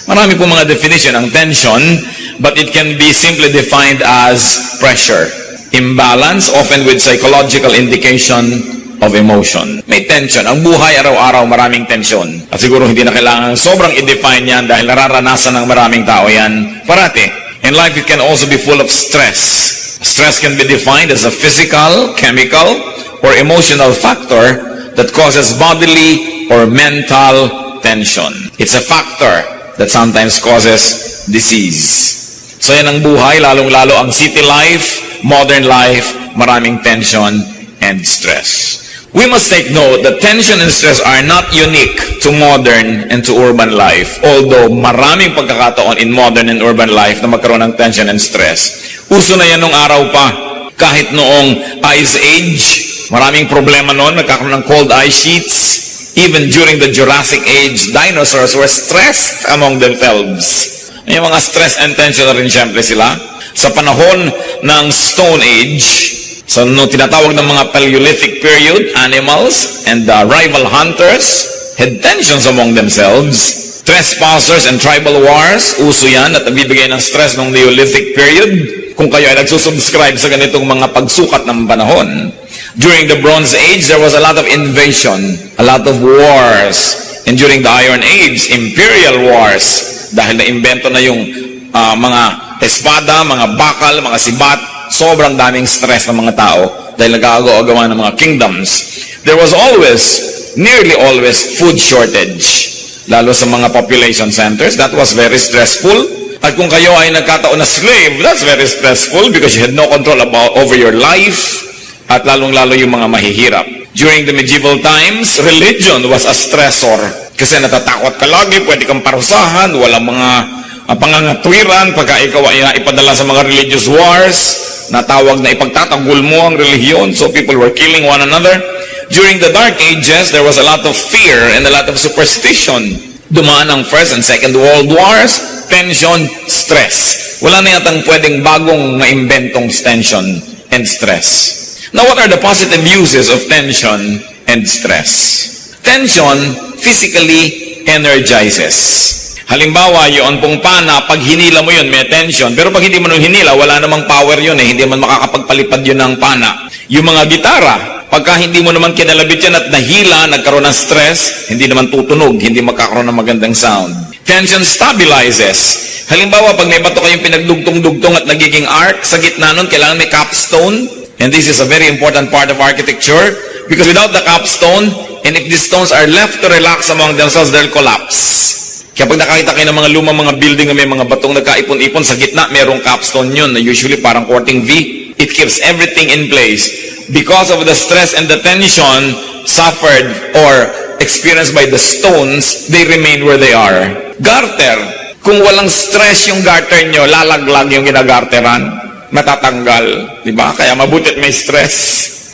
Marami po mga definition ang tension, but it can be simply defined as pressure. Imbalance, often with psychological indication of emotion. May tension. Ang buhay araw-araw maraming tension. At siguro hindi na kailangan sobrang i-define yan dahil nararanasan ng maraming tao yan parati. In life, it can also be full of stress. Stress can be defined as a physical, chemical, or emotional factor that causes bodily or mental tension. It's a factor that sometimes causes disease. So yan ang buhay, lalong-lalo ang city life, modern life, maraming tension and stress. We must take note that tension and stress are not unique to modern and to urban life. Although maraming pagkakataon in modern and urban life na magkaroon ng tension and stress. Uso na yan nung araw pa. Kahit noong Ice Age, maraming problema noon, nagkakaroon ng cold ice sheets. Even during the Jurassic Age, dinosaurs were stressed among themselves. Yung mga stress and tension na rin siyempre sila. Sa panahon ng Stone Age, so no tinatawag ng mga Paleolithic period, animals and rival hunters had tensions among themselves. Trespassers and tribal wars, uso yan at nagbibigay ng stress ng Neolithic period. Kung kayo ay nagsusubscribe sa ganitong mga pagsukat ng panahon. During the Bronze Age, there was a lot of invasion, a lot of wars. And during the Iron Age, imperial wars. Dahil na-invento na yung mga espada, mga bakal, mga sibat, sobrang daming stress ng mga tao dahil nag-aagaw-agawa ng mga kingdoms. There was nearly always food shortage. Lalo sa mga population centers, that was very stressful. At kung kayo ay nagkataon na slave, that's very stressful because you had no control over your life at lalong-lalo yung mga mahihirap. During the medieval times, religion was a stressor. Kasi natatakot ka lagi, pwede kang parusahan, walang mga pangangatwiran pagka ikaw ay ipadala sa mga religious wars, natawag na ipagtatanggol mo ang relihiyon, so people were killing one another. During the Dark Ages, there was a lot of fear and a lot of superstition. Dumaan ang First and Second World Wars, tension, stress. Wala na yatang pwedeng bagong maimbentong tension and stress. Now, what are the positive uses of tension and stress? Tension physically energizes. Halimbawa, yun pong pana, pag hinila mo yun, may tension. Pero pag hindi mo nung hinila, wala namang power yun eh. Hindi man makakapagpalipad yun ng pana. Yung mga gitara, pagka hindi mo naman kinalabit yan at nahila, nagkaroon ng stress, hindi naman tutunog, hindi magkakaroon ng magandang sound. Tension stabilizes. Halimbawa, pag may bato kayong pinagdugtong-dugtong at nagiging arc, sa gitna nun, kailangan may capstone. And this is a very important part of architecture because without the capstone, and if these stones are left to relax among themselves, they'll collapse. Kaya pag nakakita kayo ng mga lumang mga building na may mga batong nagkaipon-ipon, sa gitna merong capstone yun na usually parang quarting V. It keeps everything in place. Because of the stress and the tension suffered or experienced by the stones, they remain where they are. Garter. Kung walang stress yung garter nyo, lalaglag yung ginagarteran. Matatanggal, di ba? Kaya mabutit may stress.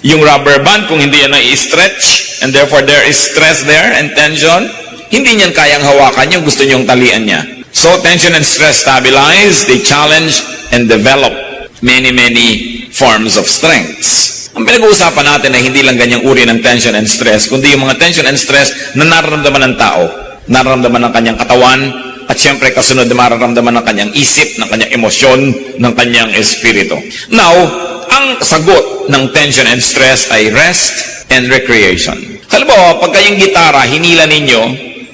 Yung rubber band, kung hindi yan na-i-stretch, and therefore there is stress there and tension, hindi niyan kayang hawakan yung gusto niyong talian niya. So, tension and stress stabilize, they challenge and develop many forms of strengths. Ang pinag-uusapan natin ay hindi lang ganyang uri ng tension and stress, kundi yung mga tension and stress na nararamdaman ng tao, nararamdaman ng kanyang katawan, at siyempre kasunod na mararamdaman ng kanyang isip, ng kanyang emosyon, ng kanyang espiritu. Now, ang sagot ng tension and stress ay rest and recreation. Halimbawa, pagka yung gitara, hinila ninyo,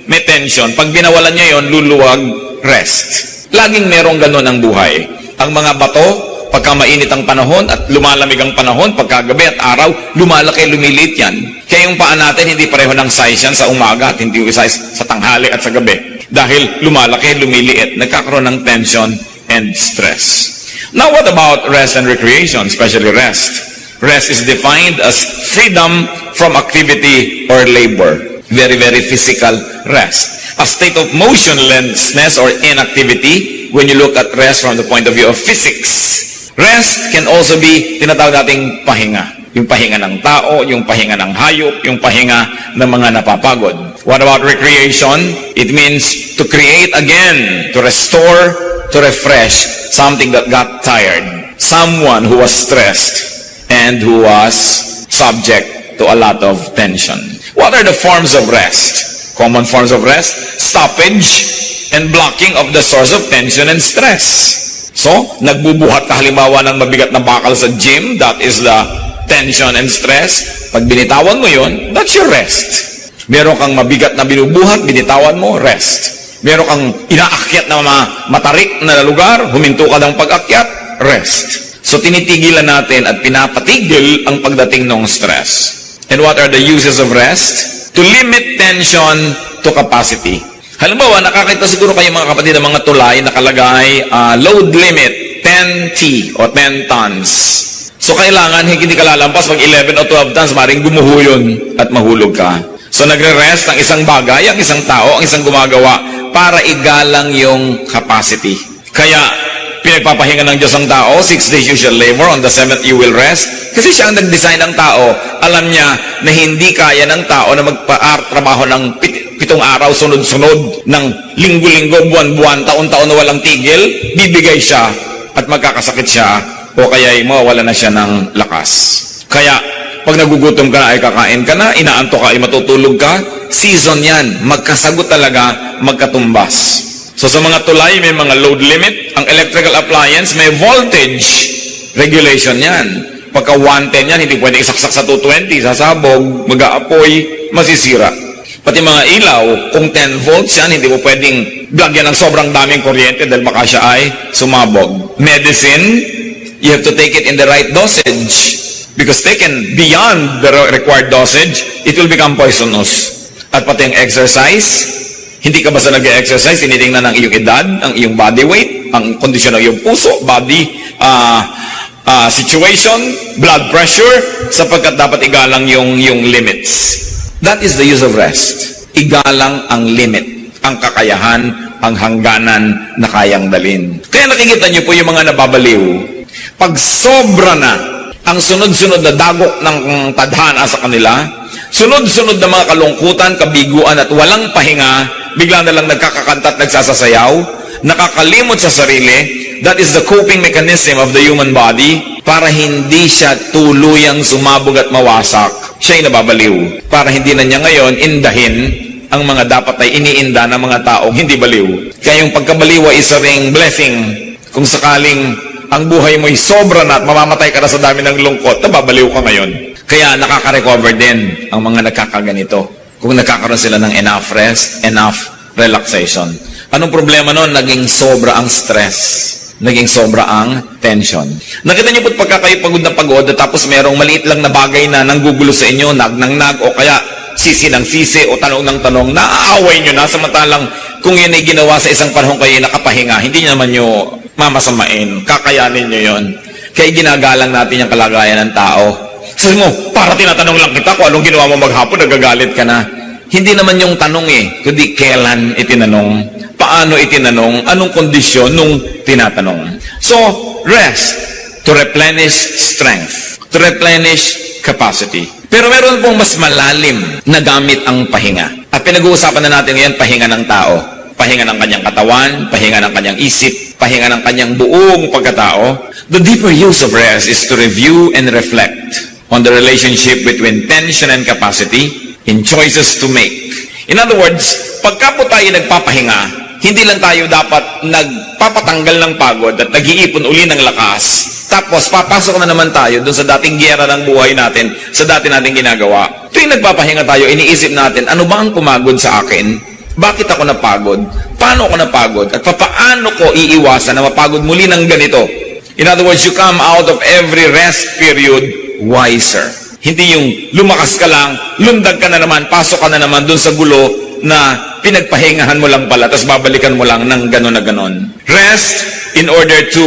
may tension. Pag binawalan nyo yon, luluwag, rest. Laging merong ganun ang buhay. Ang mga bato, pagka mainit ang panahon at lumalamig ang panahon, pagka gabi at araw, lumalaki, lumilit yan. Kaya yung paa natin, hindi pareho ng size yan sa umaga at hindi size sa tanghali at sa gabi. Dahil lumalaki, lumiliit, nagkakaroon ng tension and stress. Now, what about rest and recreation, especially rest? Rest is defined as freedom from activity or labor. Very physical rest. A state of motionlessness or inactivity when you look at rest from the point of view of physics. Rest can also be tinatawag nating pahinga. Yung pahinga ng tao, yung pahinga ng hayop, yung pahinga ng mga napapagod. What about recreation? It means to create again, to restore, to refresh something that got tired. Someone who was stressed and who was subject to a lot of tension. What are the forms of rest? Common forms of rest: stoppage, and blocking of the source of tension and stress. So, nagbubuhat ka halimbawa ng mabigat na bakal sa gym, that is the tension and stress. Pag binitawan mo yun, that's your rest. Meron kang mabigat na binubuhat, binitawan mo, rest. Meron kang inaakyat na matarik na lugar, huminto ka ng pag-akyat, rest. So, tinitigilan natin at pinapatigil ang pagdating ng stress. And what are the uses of rest? To limit tension to capacity. Halimbawa, nakakita siguro kayo mga kapatid ng mga tulay nakalagay, load limit, 10T o 10 tons. So, kailangan hindi ka lalampas pag 11 o 12 tons, maring gumuho yun at mahulog ka. So, nagre-rest ang isang bagay, ang isang tao, ang isang gumagawa para igalang yung capacity. Kaya, pinagpapahinga ng Diyos ang tao, 6 days you shall labor, on the 7th you will rest. Kasi siya ang nag-design ng tao. Alam niya na hindi kaya ng tao na magpa-trabaho ng 7 araw sunod-sunod, ng linggo-linggo, buwan-buwan, taon-taon na walang tigil, bibigay siya at magkakasakit siya o kaya mawawala na siya ng lakas. Kaya, pag nagugutom ka na ay kakain ka na, inaantok ka ay matutulog ka, season yan, magkasagot talaga, magkatumbas. So sa mga tulay, may mga load limit. Ang electrical appliance, may voltage regulation yan. Pagka 110 yan, hindi pwede isaksak sa 220, sasabog, mag-aapoy, masisira. Pati mga ilaw, kung 10 volts yan, hindi mo pwedeng lagyan ng sobrang daming kuryente dahil baka siya ay sumabog. Medicine, you have to take it in the right dosage. Because taken beyond the required dosage, it will become poisonous. At pati ang exercise, hindi ka basta nag-exercise, tinitingnan ang iyong edad, ang iyong body weight, ang kondisyon ng iyong puso, body situation, blood pressure, sapagkat dapat igalang yung limits. That is the use of rest. Igalang ang limit, ang kakayahan, ang hangganan na kayang dalin. Kaya nakikita niyo po yung mga nababaliw. Pag sobra na ang sunod-sunod na dagok ng tadhana sa kanila, sunod-sunod na mga kalungkutan, kabiguan at walang pahinga, bigla na lang nagkakakanta at nagsasasayaw, nakakalimot sa sarili. That is the coping mechanism of the human body para hindi siya tuluyang sumabog at mawasak. Siya'y nababaliw. Para hindi na niya ngayon indahin ang mga dapat ay iniinda ng mga taong hindi baliw. Kaya yung pagkabaliwa is a ring blessing. Kung sakaling ang buhay mo'y sobra na at mamamatay ka na sa dami ng lungkot, nababaliw ka ngayon. Kaya nakaka-recover din ang mga nagkakaganito. Kung nagkakaroon sila ng enough rest, enough relaxation. Anong problema nun? Naging sobra ang stress. Naging sobra ang tension. Nakita niyo po't pagka kayo pagod na pagod at tapos merong maliit lang na bagay na nanggugulo sa inyo, nag o kaya sisi ng sisi o tanong ng tanong, naaaway nyo na samantalang kung yun ay ginawa sa isang panahon kayo nakapahinga, hindi nyo naman nyo mamasamain, kakayanin nyo yun. Kaya ginagalang natin yung kalagayan ng tao. Sabi mo, para tinatanong lang kita kung anong ginawa mo maghapon, nagagalit ka na. Hindi naman yung tanong kundi kailan itinanong, paano itinanong, anong kondisyon nung tinatanong. So, rest to replenish strength, to replenish capacity. Pero meron pong mas malalim na gamit ang pahinga. At pinag-uusapan na natin ngayon, pahinga ng tao. Pahinga ng kanyang katawan, pahinga ng kanyang isip, pahinga ng kanyang buong pagkatao. The deeper use of rest is to review and reflect on the relationship between tension and capacity in choices to make. In other words, pagka po tayo nagpapahinga, hindi lang tayo dapat nagpapatanggal ng pagod at nag-iipon uli ng lakas. Tapos, papasok na naman tayo dun sa dating giyera ng buhay natin, sa dati nating ginagawa. Tuwing nagpapahinga tayo, iniisip natin, ano ba ang pumagod sa akin? Bakit ako napagod? Paano ako napagod? At paano ko iiwasan na mapagod muli ng ganito? In other words, you come out of every rest period wiser. Hindi yung lumakas ka lang, lundag ka na naman, pasok ka na naman dun sa gulo na pinagpahingahan mo lang pala, tapos babalikan mo lang ng gano'n na gano'n. Rest in order to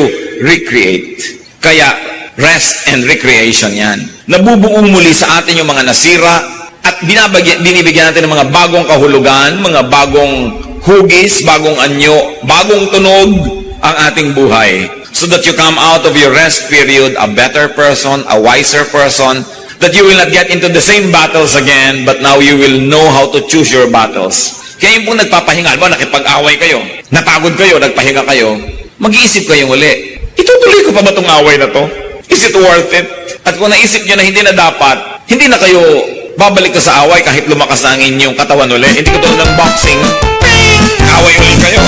recreate. Kaya, rest and recreation yan. Nabubuo muli sa atin yung mga nasira at binibigyan natin ng mga bagong kahulugan, mga bagong hugis, bagong anyo, bagong tunog ang ating buhay. So that you come out of your rest period a better person, a wiser person, that you will not get into the same battles again, but now you will know how to choose your battles. Kaya yung pong nagpapahinga, nakipag-away kayo, napagod kayo, nagpahinga kayo, mag-iisip kayo uli, itutuloy ko pa ba itong away na to? Is it worth it? At kung naisip nyo na hindi na dapat, hindi na kayo babalik ka sa away kahit lumakas na ang inyong katawan uli. Hindi ko tulad ng boxing, away ulit kayo.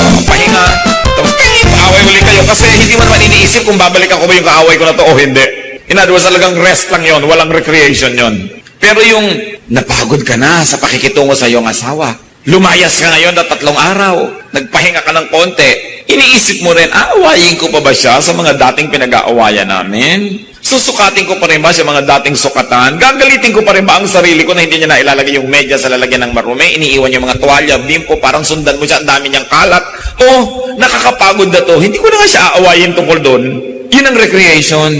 iniisip kung babalik ako ba yung kaaway ko na to o hindi. In other words, talagang rest lang yon, walang recreation yon. Pero yung napagod ka na sa pakikitungo sa iyong asawa, lumayas ka ngayon na 3 araw, nagpahinga ka ng konti, iniisip mo rin, aawayin ko pa ba siya sa mga dating pinag-aawayan namin? Susukatin ko pa rin ba sa mga dating sukatan? Gagalitin ko pa rin ba ang sarili ko na hindi niya na ilalagay yung medya sa lalagyan ng marumi? Iniiwan yung mga tuwalya, bimpo, parang sundan mo siya, ang dami niyang kalat. Oh, nakakapagod na to. Hindi ko na nga siya aawayin tungkol doon. Yun ang recreation.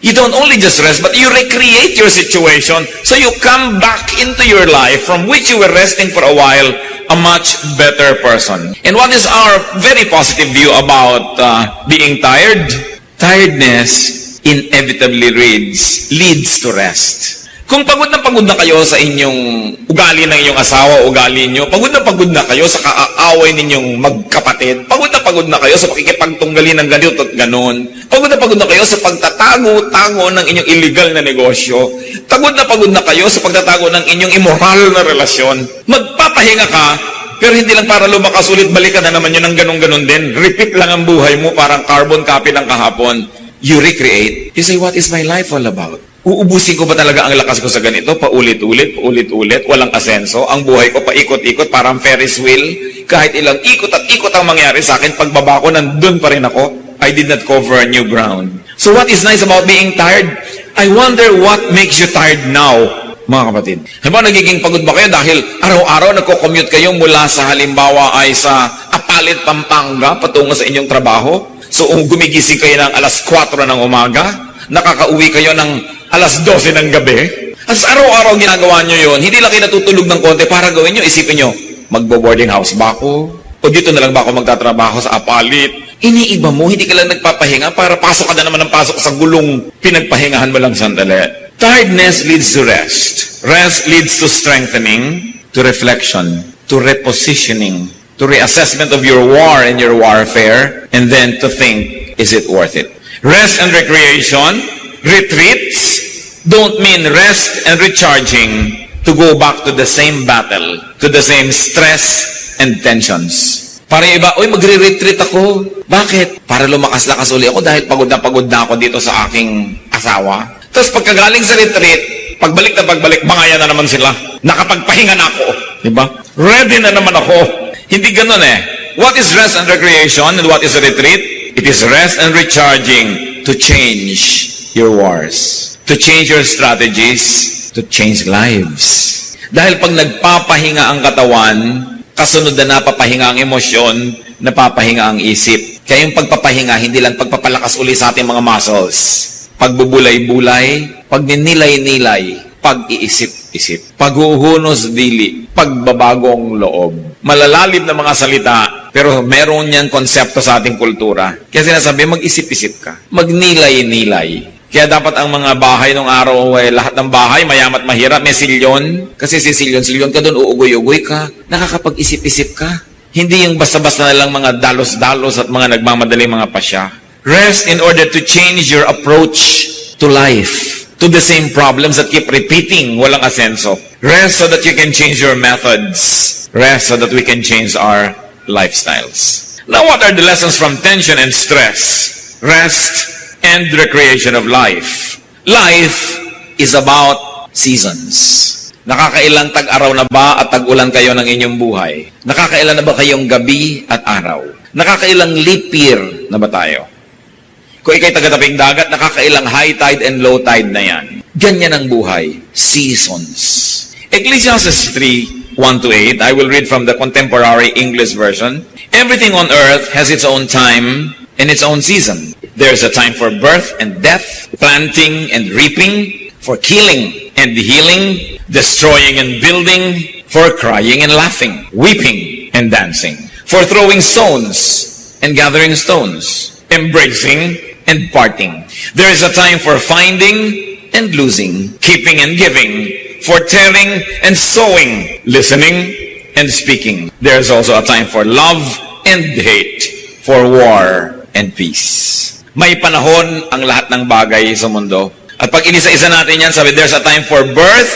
You don't only just rest, but you recreate your situation so you come back into your life from which you were resting for a while, a much better person. And what is our very positive view about being tired? Tiredness inevitably leads to rest. Kung pagod na kayo sa inyong ugali ng inyong asawa, ugali nyo, pagod na kayo sa kaaaway ninyong magkapatid, pagod na kayo sa pakikipagtunggali ng ganito at ganon, pagod na kayo sa pagtatago-tago ng inyong illegal na negosyo, pagod na kayo sa pagtatago ng inyong immoral na relasyon, magpapahinga ka, pero hindi lang para lumakas ulit, balikan na naman yun ng ganon-ganon din. Repeat lang ang buhay mo, parang carbon copy ng kahapon. You recreate. You say, what is my life all about? Uubusin ko ba talaga ang lakas ko sa ganito? Paulit-ulit, walang asenso. Ang buhay ko paikot-ikot, parang Ferris wheel. Kahit ilang ikot at ikot ang mangyari sa akin, pagbaba ko, nandun pa rin ako. I did not cover a new ground. So what is nice about being tired? I wonder what makes you tired now, mga kapatid. Halimbawa, nagiging pagod ba kayo dahil araw-araw nagko-commute kayo mula sa halimbawa ay sa Apalit, Pampanga, patungo sa inyong trabaho? So, gumigising kayo ng alas 4 ng umaga, nakakauwi kayo ng alas 12 ng gabi. At araw-araw ginagawa nyo yun, hindi lang kayo natutulog ng konti para gawin nyo, isipin nyo, magbo-boarding house ba ako? O dito na lang ba ako magtatrabaho sa Apalit? Iniiba mo, hindi ka lang nagpapahinga para pasok ka na naman ng pasok sa gulong pinagpahingahan mo lang sandali. Tiredness leads to rest. Rest leads to strengthening, to reflection, to repositioning, to reassessment of your war and your warfare, and then to think, is it worth it? Rest and recreation, retreats, don't mean rest and recharging to go back to the same battle, to the same stress and tensions. Para iba, magre-retreat ako. Bakit? Para lumakas-lakas uli ako dahil pagod na ako dito sa aking asawa. Tapos pagkagaling sa retreat, pagbalik, bangayan na naman sila. Nakapagpahinga na ako. Diba? Ready na naman ako. Hindi ganun eh. What is rest and recreation and what is a retreat? It is rest and recharging to change your wars, to change your strategies, to change lives. Dahil pag nagpapahinga ang katawan, kasunod na napapahinga ang emosyon, napapahinga ang isip. Kaya yung pagpapahinga, hindi lang pagpapalakas uli sa ating mga muscles. Pagbubulay-bulay, pagninilay-nilay, pag-iisip-isip, paghuhunos dili, pagbabagong loob. Malalalim na mga salita, pero meron niyang konsepto sa ating kultura. Kaya sinasabi, mag-isip-isip ka, magnilay-nilay. Kaya dapat ang mga bahay nung araw, lahat ng bahay, mayamat mahirap, may silyon. Kasi si silyon ka doon, uugoy-ugoy ka, nakakapag-isip-isip ka. Hindi yung basta-basta na lang mga dalos-dalos at mga nagmamadaling mga pasya. Rest in order to change your approach to life, to the same problems that keep repeating, walang asenso. Rest so that you can change your methods. Rest so that we can change our lifestyles. Now, what are the lessons from tension and stress? Rest and recreation of life. Life is about seasons. Nakakailang tag-araw na ba at tag-ulan kayo ng inyong buhay? Nakakailan na ba kayong gabi at araw? Nakakailang leap year na ba tayo? Kung ikay taga-tabing dagat, nakakailang high tide and low tide na yan. Ganyan ang buhay. Seasons. Ecclesiastes 3:1-8, I will read from the contemporary English version. Everything on earth has its own time and its own season. There's a time for birth and death, planting and reaping, for killing and healing, destroying and building, for crying and laughing, weeping and dancing, for throwing stones and gathering stones, embracing and parting. There is a time for finding and losing, keeping and giving, for telling and sowing, listening and speaking. There is also a time for love and hate, for war and peace. May panahon ang lahat ng bagay sa mundo. At pag inisa-isa natin yan, sabi, there's a time for birth,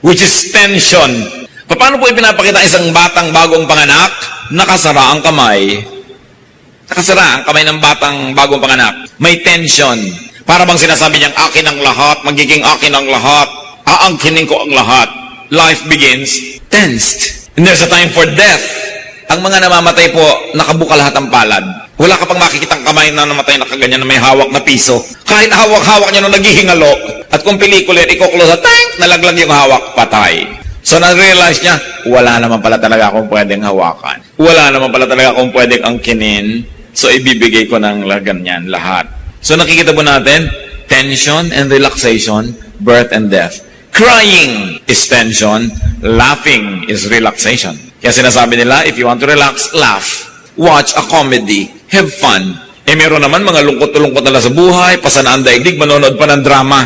which is tension. Paano po ipinapakita isang batang bagong panganak? Nakasara ang kamay. Nakasara ang kamay ng batang bagong panganak. May tension. Para bang sinasabi niyang, akin ang lahat, magiging akin ang lahat, aangkinin ko ang lahat. Life begins tensed. And there's a time for death. Ang mga namamatay po, nakabuka lahat ang palad. Wala ka pang makikitang kamay na namatay na kaganyan na may hawak na piso. Kahit hawak-hawak niya nung naghihingalo, at kung pelikula yan, ikuklose, tank, nalaglag yung hawak, patay. So, na-realize niya, wala naman pala talaga akong pwedeng hawakan. Wala naman pala talaga akong pwedeng angkinin. So, ibibigay ko ng ganyan lahat. So, nakikita po natin, tension and relaxation, birth and death. Crying is tension, laughing is relaxation. Kaya sinasabi nila, if you want to relax, laugh. Watch a comedy. Have fun. Eh, meron naman mga lungkot-lungkot na sa buhay, pasanaan daigdig, manonood pa ng drama.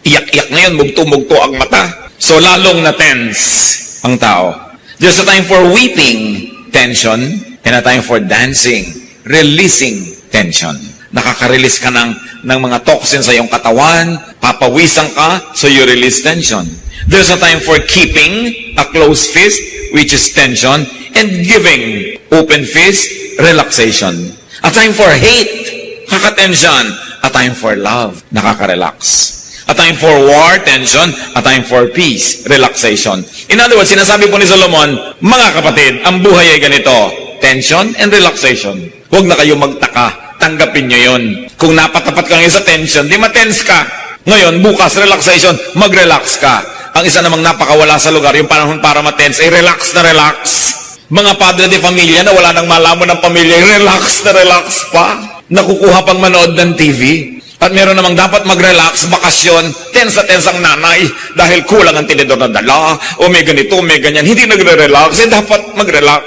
Iyak-iyak ngayon, mugto-mugto ang mata. So, lalong na-tense ang tao. There's a time for weeping, tension, and a time for dancing, releasing tension. Nakaka-release ka ng mga toxins sa iyong katawan, papawisan ka, so you release tension. There's a time for keeping a closed fist, which is tension, and giving open fist, relaxation. A time for hate, kaka-tension. A time for love, nakaka-relax. A time for war, tension. A time for peace, relaxation. In other words, sinasabi po ni Solomon, mga kapatid, ang buhay ay ganito, tension and relaxation. Huwag na kayo magtaka, tanggapin nyo yun. Kung napatapat ka ngayon sa tension, di ma-tense ka. Ngayon, bukas, relaxation, mag-relax ka. Ang isa namang napakawala sa lugar, yung panahon para ma-tense, ay relax na relax. Mga padre de familia na wala nang malaman ng pamilya, relax na relax pa. Nakukuha pang manood ng TV. At meron namang dapat mag-relax, bakasyon, tense ang nanay dahil kulang ang tinidor na dala, o may ganito, may ganyan. Hindi nagre-relax, dapat mag-relax.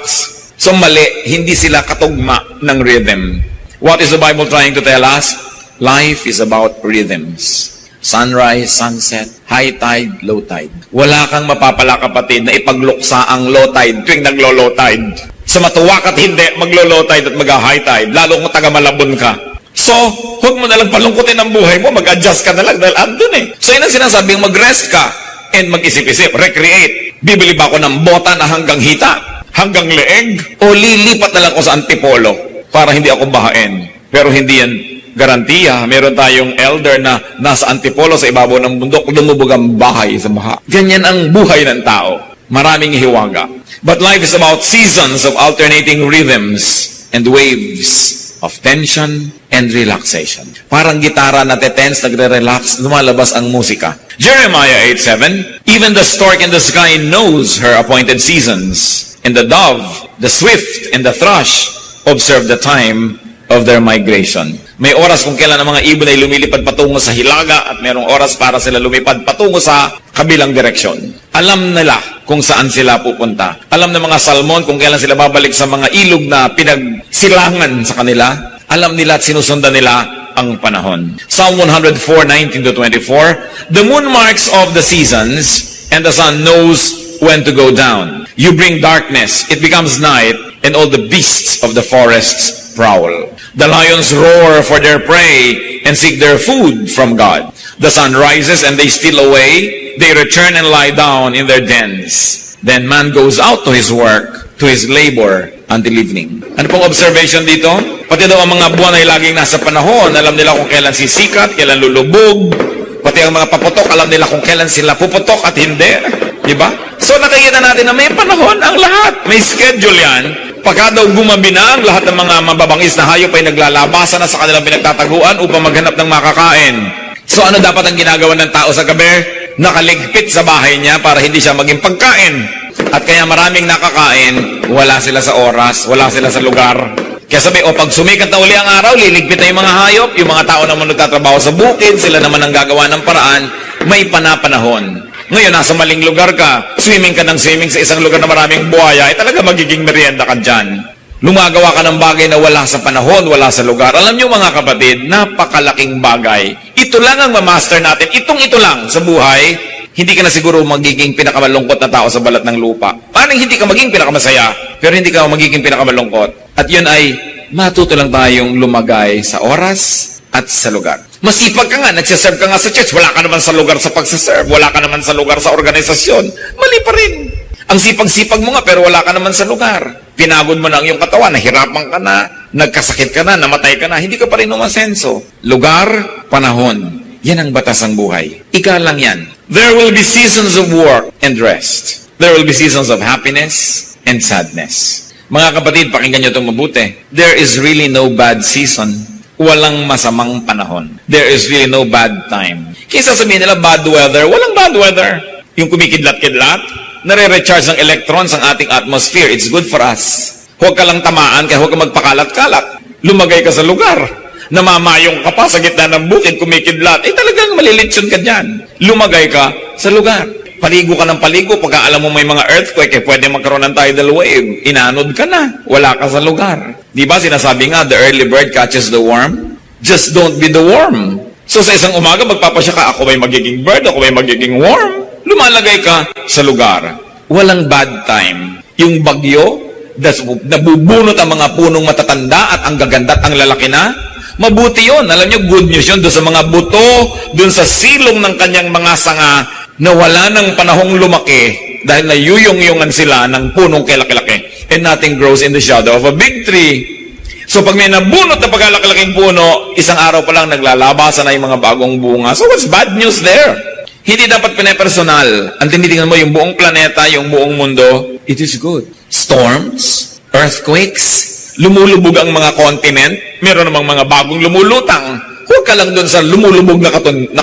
So mali, hindi sila katugma ng rhythm. What is the Bible trying to tell us? Life is about rhythms. Sunrise, sunset, high tide, low tide. Wala kang mapapala kapatid na ipagluksa ang low tide tuwing naglo-low tide. Sa matuwa ka't hindi, maglo-low tide at mag-high tide, lalo kung taga-Malabon ka. So, huwag mo nalang palungkutin ang buhay mo, mag-adjust ka na lang dahil andun eh. So, yun ang sinasabing mag-rest ka and mag-isip-isip, recreate. Bibili ba ako ng bota na hanggang hita, hanggang leeg, o lilipat na lang ako sa antipolo para hindi ako bahain? Pero hindi yan garantiya. Meron tayong elder na nasa antipolo sa ibabaw ng bundok, lumubog ang bahay sa baha. Ganyan ang buhay ng tao. Maraming hiwaga. But life is about seasons of alternating rhythms and waves of tension and relaxation. Parang gitara na tense, nagre-relax, lumalabas ang musika. Jeremiah 8:7, even the stork in the sky knows her appointed seasons, and the dove, the swift, and the thrush observe the time of their migration. May oras kung kailan ang mga ibon ay lumilipad patungo sa hilaga at mayroong oras para sila lumipad patungo sa kabilang direksyon. Alam nila kung saan sila pupunta. Alam ng mga salmon kung kailan sila babalik sa mga ilog na pinagsilangan sa kanila. Alam nila at sinusundan nila ang panahon. Psalm 104:19-24, the moon marks off the seasons and the sun knows when to go down. You bring darkness, it becomes night, and all the beasts of the forests prowl. The lions roar for their prey and seek their food from God. The sun rises and they steal away. They return and lie down in their dens. Then man goes out to his work, to his labor, until evening. Ano pong observation dito? Pati daw ang mga buwan ay laging nasa panahon. Alam nila kung kailan sisikat, kailan lulubog. Pati ang mga paputok, alam nila kung kailan sila puputok at hindi. Diba? So nakikita natin na may panahon ang lahat. May schedule yan. Pagka daw gumabi na ang lahat ng mga mababangis na hayop ay naglalabasan na sa kanilang pinagtataguan upang maghanap ng makakain. So ano dapat ang ginagawa ng tao sa gabi? Nakaligpit sa bahay niya para hindi siya maging pagkain. At kaya maraming nakakain, wala sila sa oras, wala sila sa lugar. Kaya sabi, pag sumikat na uli ang araw, liligpit na yung mga hayop, yung mga tao naman nagtatrabaho sa bukid, sila naman ang gagawa ng paraan, may panapanahon. Ngayon, nasa maling lugar ka, swimming ka ng swimming sa isang lugar na maraming buhaya, ay talaga magiging merienda ka dyan. Lumagawa ka ng bagay na wala sa panahon, wala sa lugar. Alam nyo mga kapatid, napakalaking bagay. Ito lang ang mamaster natin. Ito lang sa buhay, hindi ka na siguro magiging pinakamalungkot na tao sa balat ng lupa. Paano hindi ka maging pinakamasaya, pero hindi ka magiging pinakamalungkot? At yun ay, matuto lang tayong lumagay sa oras at sa lugar. Masipag ka nga, nagsiserve ka nga sa church, wala ka naman sa lugar sa pagsiserve, wala ka naman sa lugar sa organisasyon, mali pa rin. Ang sipag-sipag mo nga, pero wala ka naman sa lugar. Pinagod mo na ang iyong katawan, nahirapan ka na, nagkasakit ka na, namatay ka na, hindi ka pa rin umasenso. Lugar, panahon. Yan ang batas ng buhay. Ika lang yan. There will be seasons of work and rest. There will be seasons of happiness and sadness. Mga kapatid, pakinggan nyo itong mabuti. There is really no bad season. Walang masamang panahon. There is really no bad time. Kaysa sabihin nila bad weather, walang bad weather. Yung kumikidlat-kidlat, nare-recharge ng electrons ang ating atmosphere. It's good for us. Huwag ka lang tamaan, kaya huwag ka magpakalat-kalat. Lumagay ka sa lugar. Namamayong ka pa sa gitna ng bukid, kumikidlat. Talagang malilitsyon ka dyan. Lumagay ka sa lugar. Paligo ka ng paligo, pagka alam mo may mga earthquake, pwede magkaroon ng tidal wave. Inanod ka na. Wala ka sa lugar. Di ba sinasabi nga, the early bird catches the worm? Just don't be the worm. So sa isang umaga, magpapasya ka, ako may magiging bird, ako may magiging worm. Lumalagay ka sa lugar. Walang bad time. Yung bagyo, nabubunot ang mga punong matatanda at ang gaganda at ang lalaki na, mabuti yun. Alam nyo, good news yun doon sa mga buto, doon sa silong ng kanyang mga sanga, na wala ng panahong lumaki dahil nayuyong-yungan sila ng punong kilaki-laki. And nothing grows in the shadow of a big tree. So pag may nabunot na pagkalaki-laking puno, isang araw pa lang naglalabasan na yung mga bagong bunga. So what's bad news there? Hindi dapat pinepersonal. Ang tinitingnan mo yung buong planeta, yung buong mundo, it is good. Storms, earthquakes, lumulubog ang mga continent, meron namang mga bagong lumulutang. Huwag ka lang doon sa lumulubog na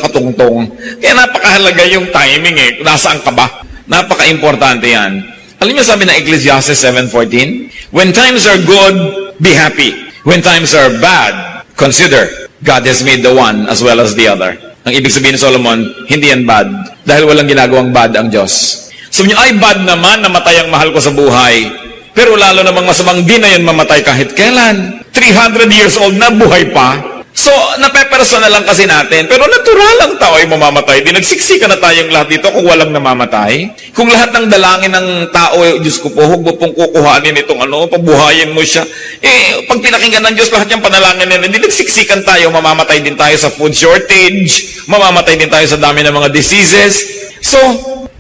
katungtong. Kaya napakahalaga yung timing Nasaan ka ba? Napaka-importante yan. Alam niyo sabi ng Ecclesiastes 7:14? When times are good, be happy. When times are bad, consider God has made the one as well as the other. Ang ibig sabihin ni Solomon, hindi yan bad. Dahil walang ginagawang bad ang Diyos. Sabi niyo, ay bad naman, namatay ang mahal ko sa buhay. Pero lalo namang masamang di na yan mamatay kahit kailan. 300 years old na, buhay pa. So, napepersonal lang kasi natin. Pero natural ang tao ay mamamatay. Di nagsiksika na tayong lahat dito kung walang namamatay. Kung lahat ng dalangin ng tao, Diyos ko po, huwag mo pong kukuhanin itong pabuhayin mo siya. Pag pinakinggan ng Diyos, lahat yung panalangin nila, hindi nagsiksikan tayo, mamamatay din tayo sa food shortage, mamamatay din tayo sa dami ng mga diseases. So,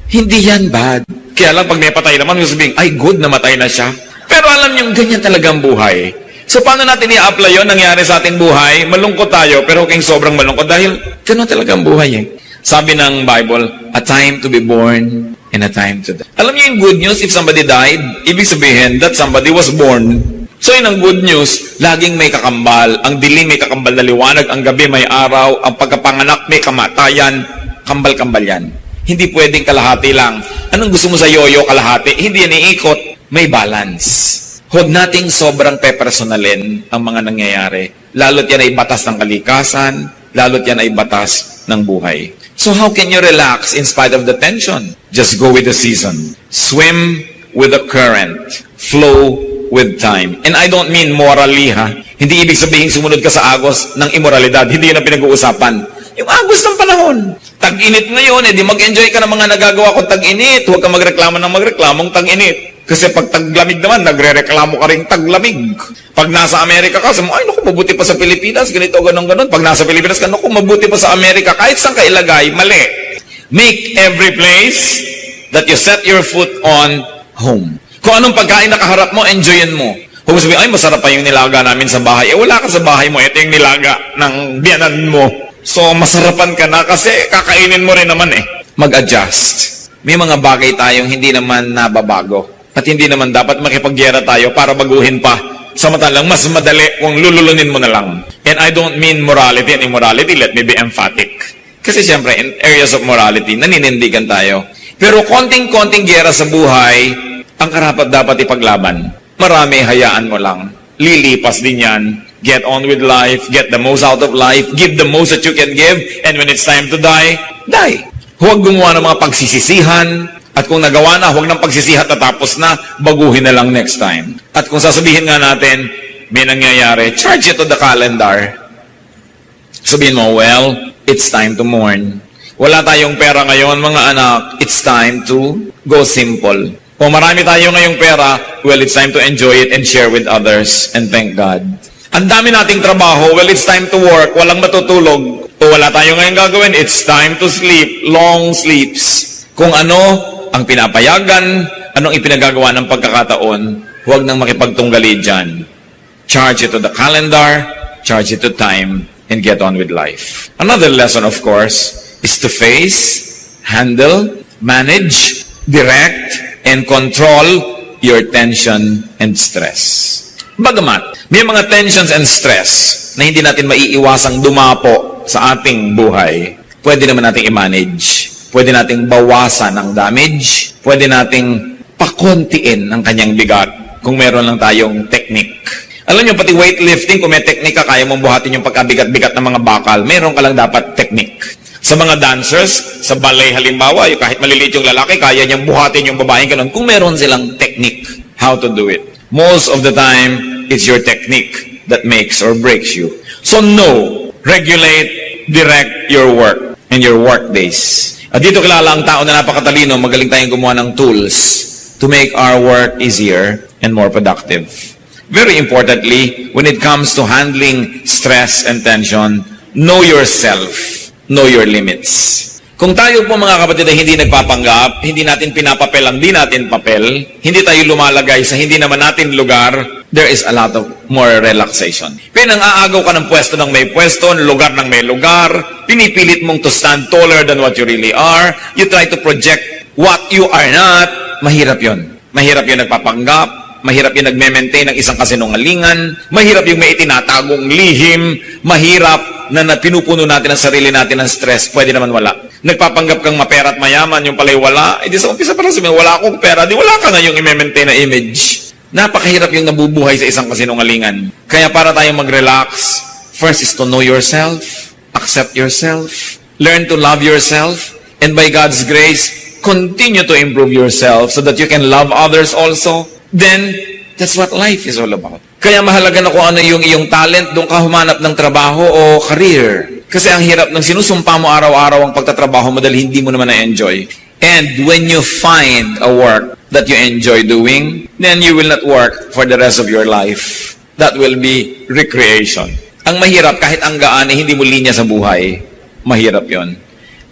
hindi yan bad. Kaya lang, pag may patay naman, yung sabihin, ay good, namatay na siya. Pero alam niyo, ganyan talagang buhay. So, paano natin i-apply yun? Nangyari sa ating buhay, malungkot tayo, pero kayong sobrang malungkot dahil gano'n talagang buhay Sabi ng Bible, a time to be born and a time to die. Alam niyo yung good news, if somebody died, ibig sabihin that somebody was born. So, yun ang good news, laging may kakambal. Ang dilim may kakambal na liwanag, ang gabi may araw, ang pagkapanganak may kamatayan, kambal-kambal yan. Hindi pwedeng kalahati lang. Anong gusto mo sa yoyo kalahati? Hindi yan iikot. May balance. Huwag nating sobrang pepersonalin ang mga nangyayari. Lalo't yan ay batas ng kalikasan, lalo't yan ay batas ng buhay. So how can you relax in spite of the tension? Just go with the season. Swim with the current. Flow with time. And I don't mean morally, Hindi ibig sabihin sumunod ka sa agos ng immoralidad. Hindi yun ang pinag-uusapan. Yung agos ng panahon. Tag-init ngayon, di mag-enjoy ka ng mga nagagawa kong tag-init. Huwag ka magreklamo ng magreklamong tag-init. Kasi pag taglamig naman, nagre-reklamo ka rin taglamig. Pag nasa Amerika ka, sabi mo, ay naku, mabuti pa sa Pilipinas, ganito, ganon. Pag nasa Pilipinas ka, naku, mabuti pa sa Amerika. Kahit saan ka ilagay, mali. Make every place that you set your foot on home. Kung anong pagkain nakaharap mo, enjoyin mo. Kung sabihin, ay masarap pa yung nilaga namin sa bahay. Wala ka sa bahay mo, ito yung nilaga ng biyanan mo. So, masarapan ka na kasi kakainin mo rin naman Mag-adjust. May mga bagay tayong hindi naman nababago. At hindi naman dapat makipagyera tayo para baguhin pa. Samantalang mas madali kung lululunin mo na lang. And I don't mean morality and immorality. Let me be emphatic. Kasi siyempre, in areas of morality, naninindigan tayo. Pero konting-konting gyera sa buhay, ang karapat dapat ipaglaban. Marami, hayaan mo lang. Lilipas din yan. Get on with life. Get the most out of life. Give the most that you can give. And when it's time to die, die. Huwag gumawa ng mga pagsisisihan. At kung nagawa na, huwag nang pagsisihat na tapos na, baguhin na lang next time. At kung sasabihin nga natin, may nangyayari, charge it to the calendar. Sabihin mo, well, it's time to mourn. Wala tayong pera ngayon, mga anak, it's time to go simple. Kung marami tayo ngayong pera, well, it's time to enjoy it and share with others and thank God. Ang dami nating trabaho, well, it's time to work, walang matutulog. O wala tayo ngayong gagawin, it's time to sleep, long sleeps. Kung ano ang pinapayagan, anong ipinagagawa ng pagkakataon, huwag nang makipagtunggali dyan. Charge it to the calendar, charge it to time, and get on with life. Another lesson, of course, is to face, handle, manage, direct, and control your tension and stress. Bagamat, may mga tensions and stress na hindi natin maiiwasang dumapo sa ating buhay, pwede naman nating i-manage. Pwede nating bawasan ang damage. Pwede nating pakontiin ang kanyang bigat kung meron lang tayong technique. Alam niyo, pati weightlifting, kung may technique ka, kaya mong buhatin yung pagkabigat-bigat ng mga bakal, meron ka lang dapat technique. Sa mga dancers, sa ballet halimbawa, yung kahit maliliit yung lalaki, kaya niyang buhatin yung babaeng ganun, kung meron silang technique how to do it. Most of the time, it's your technique that makes or breaks you. So know, regulate, direct your work and your work days. At dito kilala ang tao na napakatalino, magaling tayong gumawa ng tools to make our work easier and more productive. Very importantly, when it comes to handling stress and tension, know yourself, know your limits. Kung tayo po mga kapatid ay hindi nagpapanggap, hindi natin pinapapel ang di natin papel, hindi tayo lumalagay sa hindi naman natin lugar, there is a lot of more relaxation. Pinang-aagaw ka ng pwesto ng may pwesto, lugar ng may lugar, pinipilit mong to stand taller than what you really are, you try to project what you are not, mahirap yon. Mahirap yung nagpapanggap, mahirap yung nagme-maintain ng isang kasinungalingan, mahirap yung may itinatagong lihim, mahirap na pinupuno natin ang sarili natin ng stress, pwede naman wala. Nagpapanggap kang mapera at mayaman, yung pala'y wala, di sa umpisa pa lang sabihin, wala akong pera, di wala ka na yung i-maintain na image. Napakahirap yung nabubuhay sa isang kasinungalingan. Kaya para tayong mag-relax, first is to know yourself, accept yourself, learn to love yourself, and by God's grace, continue to improve yourself so that you can love others also. Then, that's what life is all about. Kaya mahalaga na kung ano yung iyong talent, doon ka humanap ng trabaho o career. Kasi ang hirap ng sinusumpa mo araw-araw ang pagtatrabaho mo dahil hindi mo naman na-enjoy. And when you find a work that you enjoy doing, then you will not work for the rest of your life. That will be recreation. Ang mahirap, kahit ang gaan ay hindi mo linya sa buhay, mahirap yon.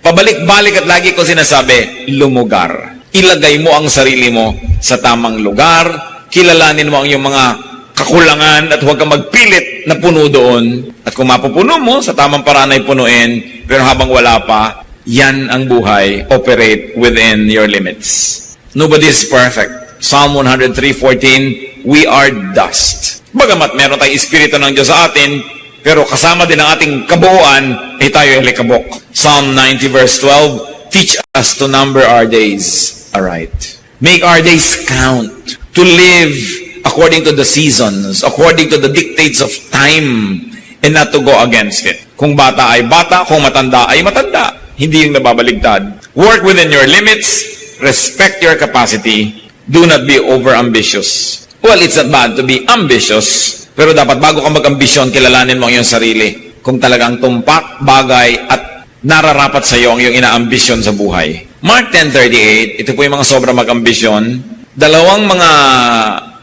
Pabalik-balik at lagi ko sinasabi, lumugar. Ilagay mo ang sarili mo sa tamang lugar, kilalanin mo ang iyong mga kakulangan at huwag kang magpilit na puno doon. At kung mapupuno mo, sa tamang paraan ay punuin, pero habang wala pa, yan ang buhay, operate within your limits. Nobody is perfect. Psalm 103:14, we are dust. Bagamat meron tayong Espiritu ng Diyos sa atin, pero kasama din ang ating kabuuan, ay tayo ay likabok. Psalm 90 verse 12, teach us to number our days aright. Make our days count. To live according to the seasons, according to the dictates of time, and not to go against it. Kung bata ay bata, kung matanda ay matanda. Hindi yung nababaligtad. Work within your limits, respect your capacity, do not be over-ambitious. Well, it's not bad to be ambitious, pero dapat bago ka mag-ambisyon, kilalanin mo ang iyong sarili. Kung talagang tumpak, bagay, at nararapat sa iyo ang iyong inaambisyon sa buhay. Mark 10:38, ito po yung mga sobra mag-ambisyon. Dalawang mga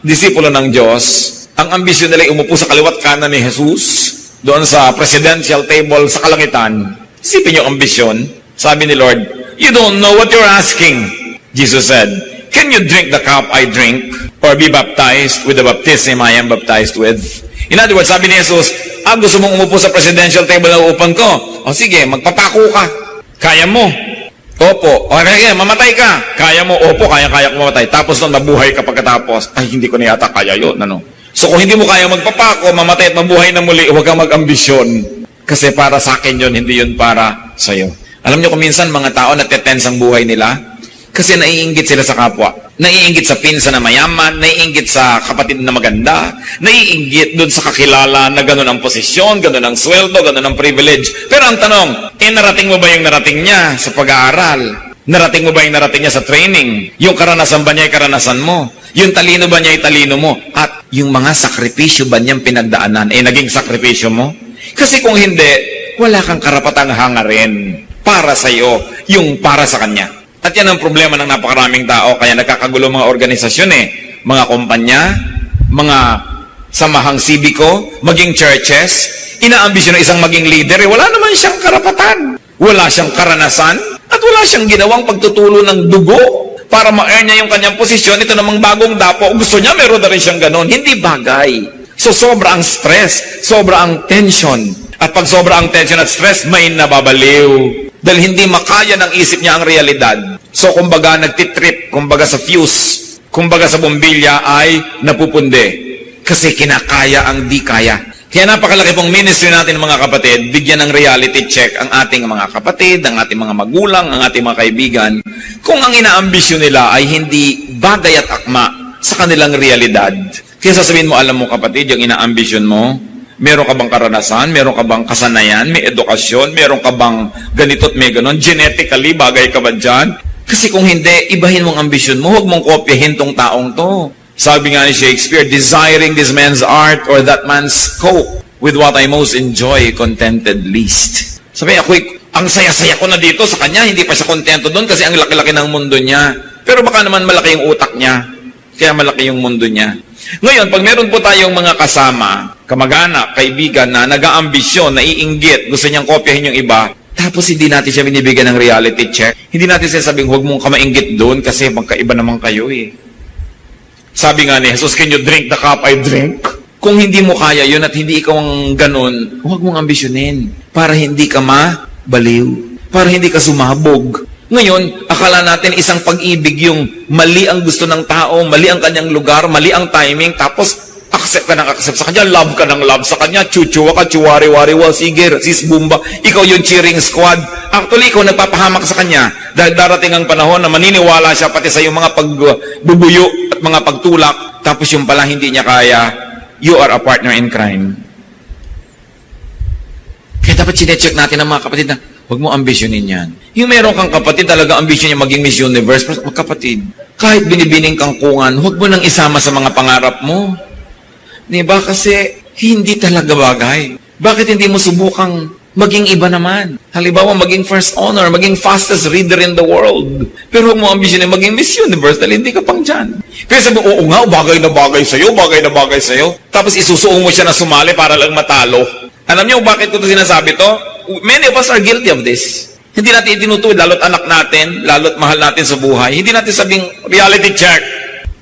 disipulo ng Diyos, ang ambisyon nila ay umupo sa kaliwat kanan ni Jesus, doon sa presidential table sa kalangitan. Isipin yung ambisyon. Sabi ni Lord, you don't know what you're asking. Jesus said, can you drink the cup I drink? Or be baptized with the baptism I am baptized with? In other words, sabi ni Jesus, gusto mong umupo sa presidential table na upan ko? O sige, magpapako ka. Kaya mo. Opo. O kaya, mamatay ka. Kaya mo. Opo, kaya ko mamatay. Tapos nung mabuhay ka pagkatapos, ay, hindi ko na yata kaya yun. Ano? So kung hindi mo kaya magpapako, mamatay at mabuhay na muli, huwag kang mag-ambisyon. Kasi para sa akin yun, hindi yun para sa'yo. Alam niyo kung minsan mga tao natetense ang buhay nila, kasi naiinggit sila sa kapwa. Naiinggit sa pinsa na mayaman, naiinggit sa kapatid na maganda, naiinggit doon sa kakilala na gano'n ang posisyon, gano'n ang sweldo, gano'n ang privilege. Pero ang tanong, narating mo ba yung narating niya sa pag-aaral? Narating mo ba yung narating niya sa training? Yung karanasan ba niya ay karanasan mo? Yung talino ba niya ay talino mo? At yung mga sakripisyo ba niyang pinagdaanan ay naging sakripisyo mo? Kasi kung hindi, wala kang karapatang hangarin para sa iyo, yung para sa kanya. At yan ang problema ng napakaraming tao, kaya nagkakagulo mga organisasyon mga kumpanya, mga samahang sibiko, maging churches, inaambisyon ng isang maging leader, wala naman siyang karapatan, wala siyang karanasan, at wala siyang ginawang pagtutulo ng dugo para ma-earn niya yung kanyang posisyon. Ito namang bagong dapo, gusto niya, meron na rin siyang ganon. Hindi bagay. So sobra ang stress, sobra ang tension. At pag sobra ang tension at stress, may nababaliw. Dahil hindi makaya ng isip niya ang realidad. So kumbaga nagtitrip, kumbaga sa fuse, kumbaga sa bombilya ay napupundi. Kasi kinakaya ang di kaya. Kaya napakalaki pong ministry natin mga kapatid, bigyan ng reality check ang ating mga kapatid, ang ating mga magulang, ang ating mga kaibigan, kung ang inaambisyon nila ay hindi bagay at akma sa kanilang realidad. Kaya sasabihin mo, alam mo kapatid, yung inaambisyon mo, meron ka bang karanasan, meron ka bang kasanayan, may edukasyon, meron ka bang ganito't may ganon, genetically, bagay ka ba dyan? Kasi kung hindi, ibahin mong ambisyon mo, huwag mong kopyahin tong taong to. Sabi nga ni Shakespeare, desiring this man's art or that man's scope with what I most enjoy, contented least. Sabi, ang saya-saya ko na dito sa kanya, hindi pa siya kontento doon kasi ang laki-laki ng mundo niya. Pero baka naman malaki yung utak niya, kaya malaki yung mundo niya. Ngayon, pag meron po tayong mga kasama, kamag-anak, kaibigan na nag-aambisyon, naiinggit, gusto niyang kopyahin yung iba, tapos hindi natin siya binibigyan ng reality check, hindi natin siya sabing, huwag mong kamainggit doon kasi magkaiba naman kayo eh. Sabi nga ni Jesus, can you drink the cup I drink? Kung hindi mo kaya yun at hindi ikaw ang ganun, huwag mong ambisyonin para hindi ka mabaliw, para hindi ka sumabog. Ngayon, akala natin isang pag-ibig yung mali ang gusto ng tao, mali ang kanyang lugar, mali ang timing, tapos accept ka ng accept sa kanya, love ka ng love sa kanya, chuchuwa ka, chuwari-wari, sige, sis bumba, ikaw yung cheering squad. Actually, ikaw nagpapahamak sa kanya dahil darating ang panahon na maniniwala siya pati sa yung mga pagbubuyo at mga pagtulak, tapos yung pala hindi niya kaya, you are a partner in crime. Kaya dapat sinecheck natin ang mga kapatid na, huwag mo ambisyonin yan. Yung meron kang kapatid, talaga ambisyon niya maging Miss Universe, kapatid, kahit binibining kangkungan, huwag mo nang isama sa mga pangarap mo. Diba? Kasi hindi talaga bagay. Bakit hindi mo subukang maging iba naman? Halimbawa, maging first honor, maging fastest reader in the world. Pero huwag mo ambisyon na maging Miss Universe dahil hindi ka pang dyan. Kaya sabi mo, oo nga, bagay na bagay sa'yo, bagay na bagay sa'yo. Tapos isusuong mo siya na sumali para lang matalo. Alam niyo bakit ko ito sinasabi to? Many of us are guilty of this. Hindi natin itinutuwid, lalo't anak natin, lalo't mahal natin sa buhay. Hindi natin sabing reality check.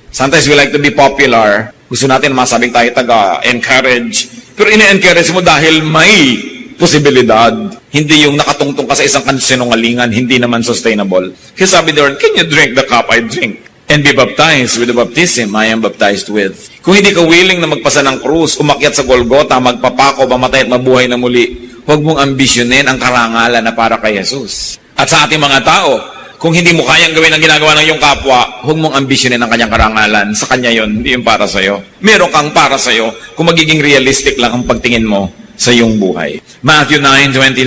Sometimes we like to be popular. Gusto natin masabing tayo taga-encourage. Pero ine-encourage mo dahil may posibilidad. Hindi yung nakatungtong ka sa isang sinungalingan, hindi naman sustainable. Kaya sabi doon, can you drink the cup I drink? And be baptized with the baptism I am baptized with. Kung hindi ka willing na magpasa ng krus, umakyat sa Golgota, magpapako, mamatay at mabuhay na muli, huwag mong ambisyonin ang karangalan na para kay Jesus. At sa ating mga tao, kung hindi mo kayang gawin ang ginagawa ng iyong kapwa, huwag mong ambisyonin ang kanyang karangalan. Sa kanya yun, hindi yung para sa'yo. Meron kang para sa'yo kung magiging realistic lang ang pagtingin mo sa iyong buhay. Matthew 9:29,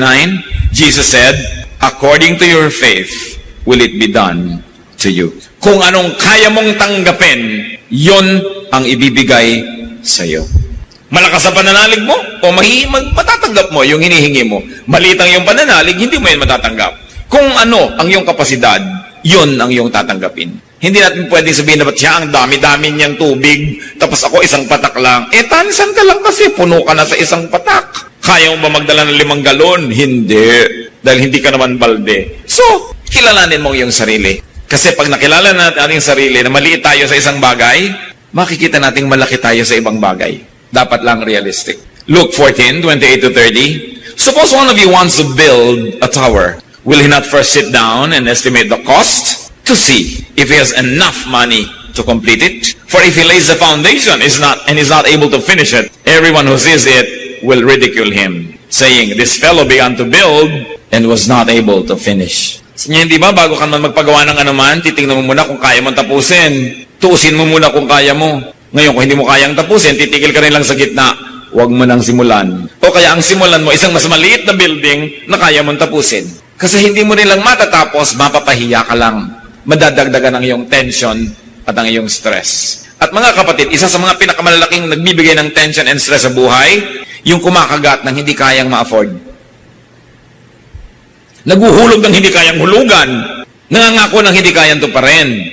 Jesus said, according to your faith, will it be done to you. Kung anong kaya mong tanggapin, yon ang ibibigay sa'yo. Malakas ang pananalig mo, o matatanggap mo yung hinihingi mo. Maliit ang iyong pananalig, hindi mo yun matatanggap. Kung ano ang iyong kapasidad, yun ang iyong tatanggapin. Hindi natin pwedeng sabihin na ba't siya ang dami-dami niyang tubig, tapos ako isang patak lang. Tansan ka lang kasi, puno ka na sa isang patak. Kaya mo ba magdala ng 5 galon? Hindi. Dahil hindi ka naman balde. So, kilalanin mo yung sarili. Kasi pag nakilala natin ating sarili na maliit tayo sa isang bagay, makikita nating malaki tayo sa ibang bagay. Dapat lang realistic. Luke 14:28-30. Suppose one of you wants to build a tower. Will he not first sit down and estimate the cost to see if he has enough money to complete it? For if he lays the foundation is not able to finish it, everyone who sees it will ridicule him, saying, this fellow began to build and was not able to finish. Hindi ba, bago ka man magpagawa ng anuman, titingnan mo muna kung kaya mo tapusin. Tuusin mo muna kung kaya mo. Ngayon, kung hindi mo kayang tapusin, titigil ka rin lang sa gitna. Huwag mo nang simulan. O kaya ang simulan mo, isang mas maliit na building na kaya mong tapusin. Kasi hindi mo nilang matatapos, mapapahiya ka lang. Madadagdagan ang iyong tension at ang iyong stress. At mga kapatid, isa sa mga pinakamalalaking nagbibigay ng tension and stress sa buhay, yung kumakagat ng hindi kayang ma-afford. Naguhulog ng hindi kayang hulugan. Nangangako ng hindi kayang tuparin.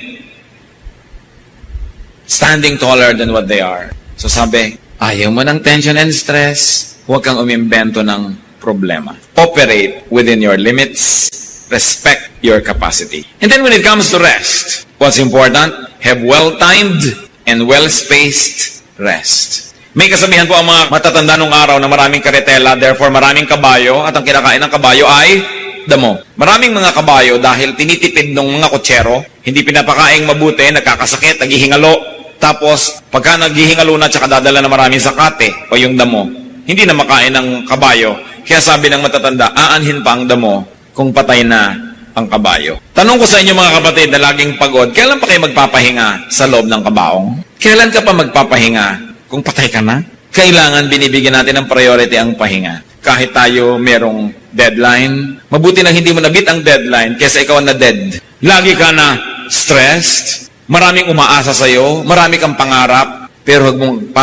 Standing taller than what they are. So sabi, ayaw mo ng tension and stress, huwag kang umimbento ng problema. Operate within your limits. Respect your capacity. And then when it comes to rest, what's important? Have well-timed and well-spaced rest. May kasabihan po ang mga matatanda nung araw na maraming karetela, therefore maraming kabayo, at ang kinakain ng kabayo ay damo. Maraming mga kabayo dahil tinitipid ng mga kutsero, hindi pinapakaing mabuti, nagkakasakit, naghihingalo, tapos pagka naghihingalo na tsaka dadala na maraming sakate o yung damo, hindi na makain ng kabayo. Kaya sabi ng matatanda, aanhin pa ang damo kung patay na ang kabayo. Tanong ko sa inyo mga kapatid na laging pagod, kailan pa kayo magpapahinga sa loob ng kabaong? Kailan ka pa magpapahinga kung patay ka na? Kailangan binibigyan natin ng priority ang pahinga. Kahit tayo merong deadline, mabuti na hindi mo nabit ang deadline kaysa ikaw na dead. Lagi ka na stressed, maraming umaasa sa'yo, marami kang pangarap, pero huwag mong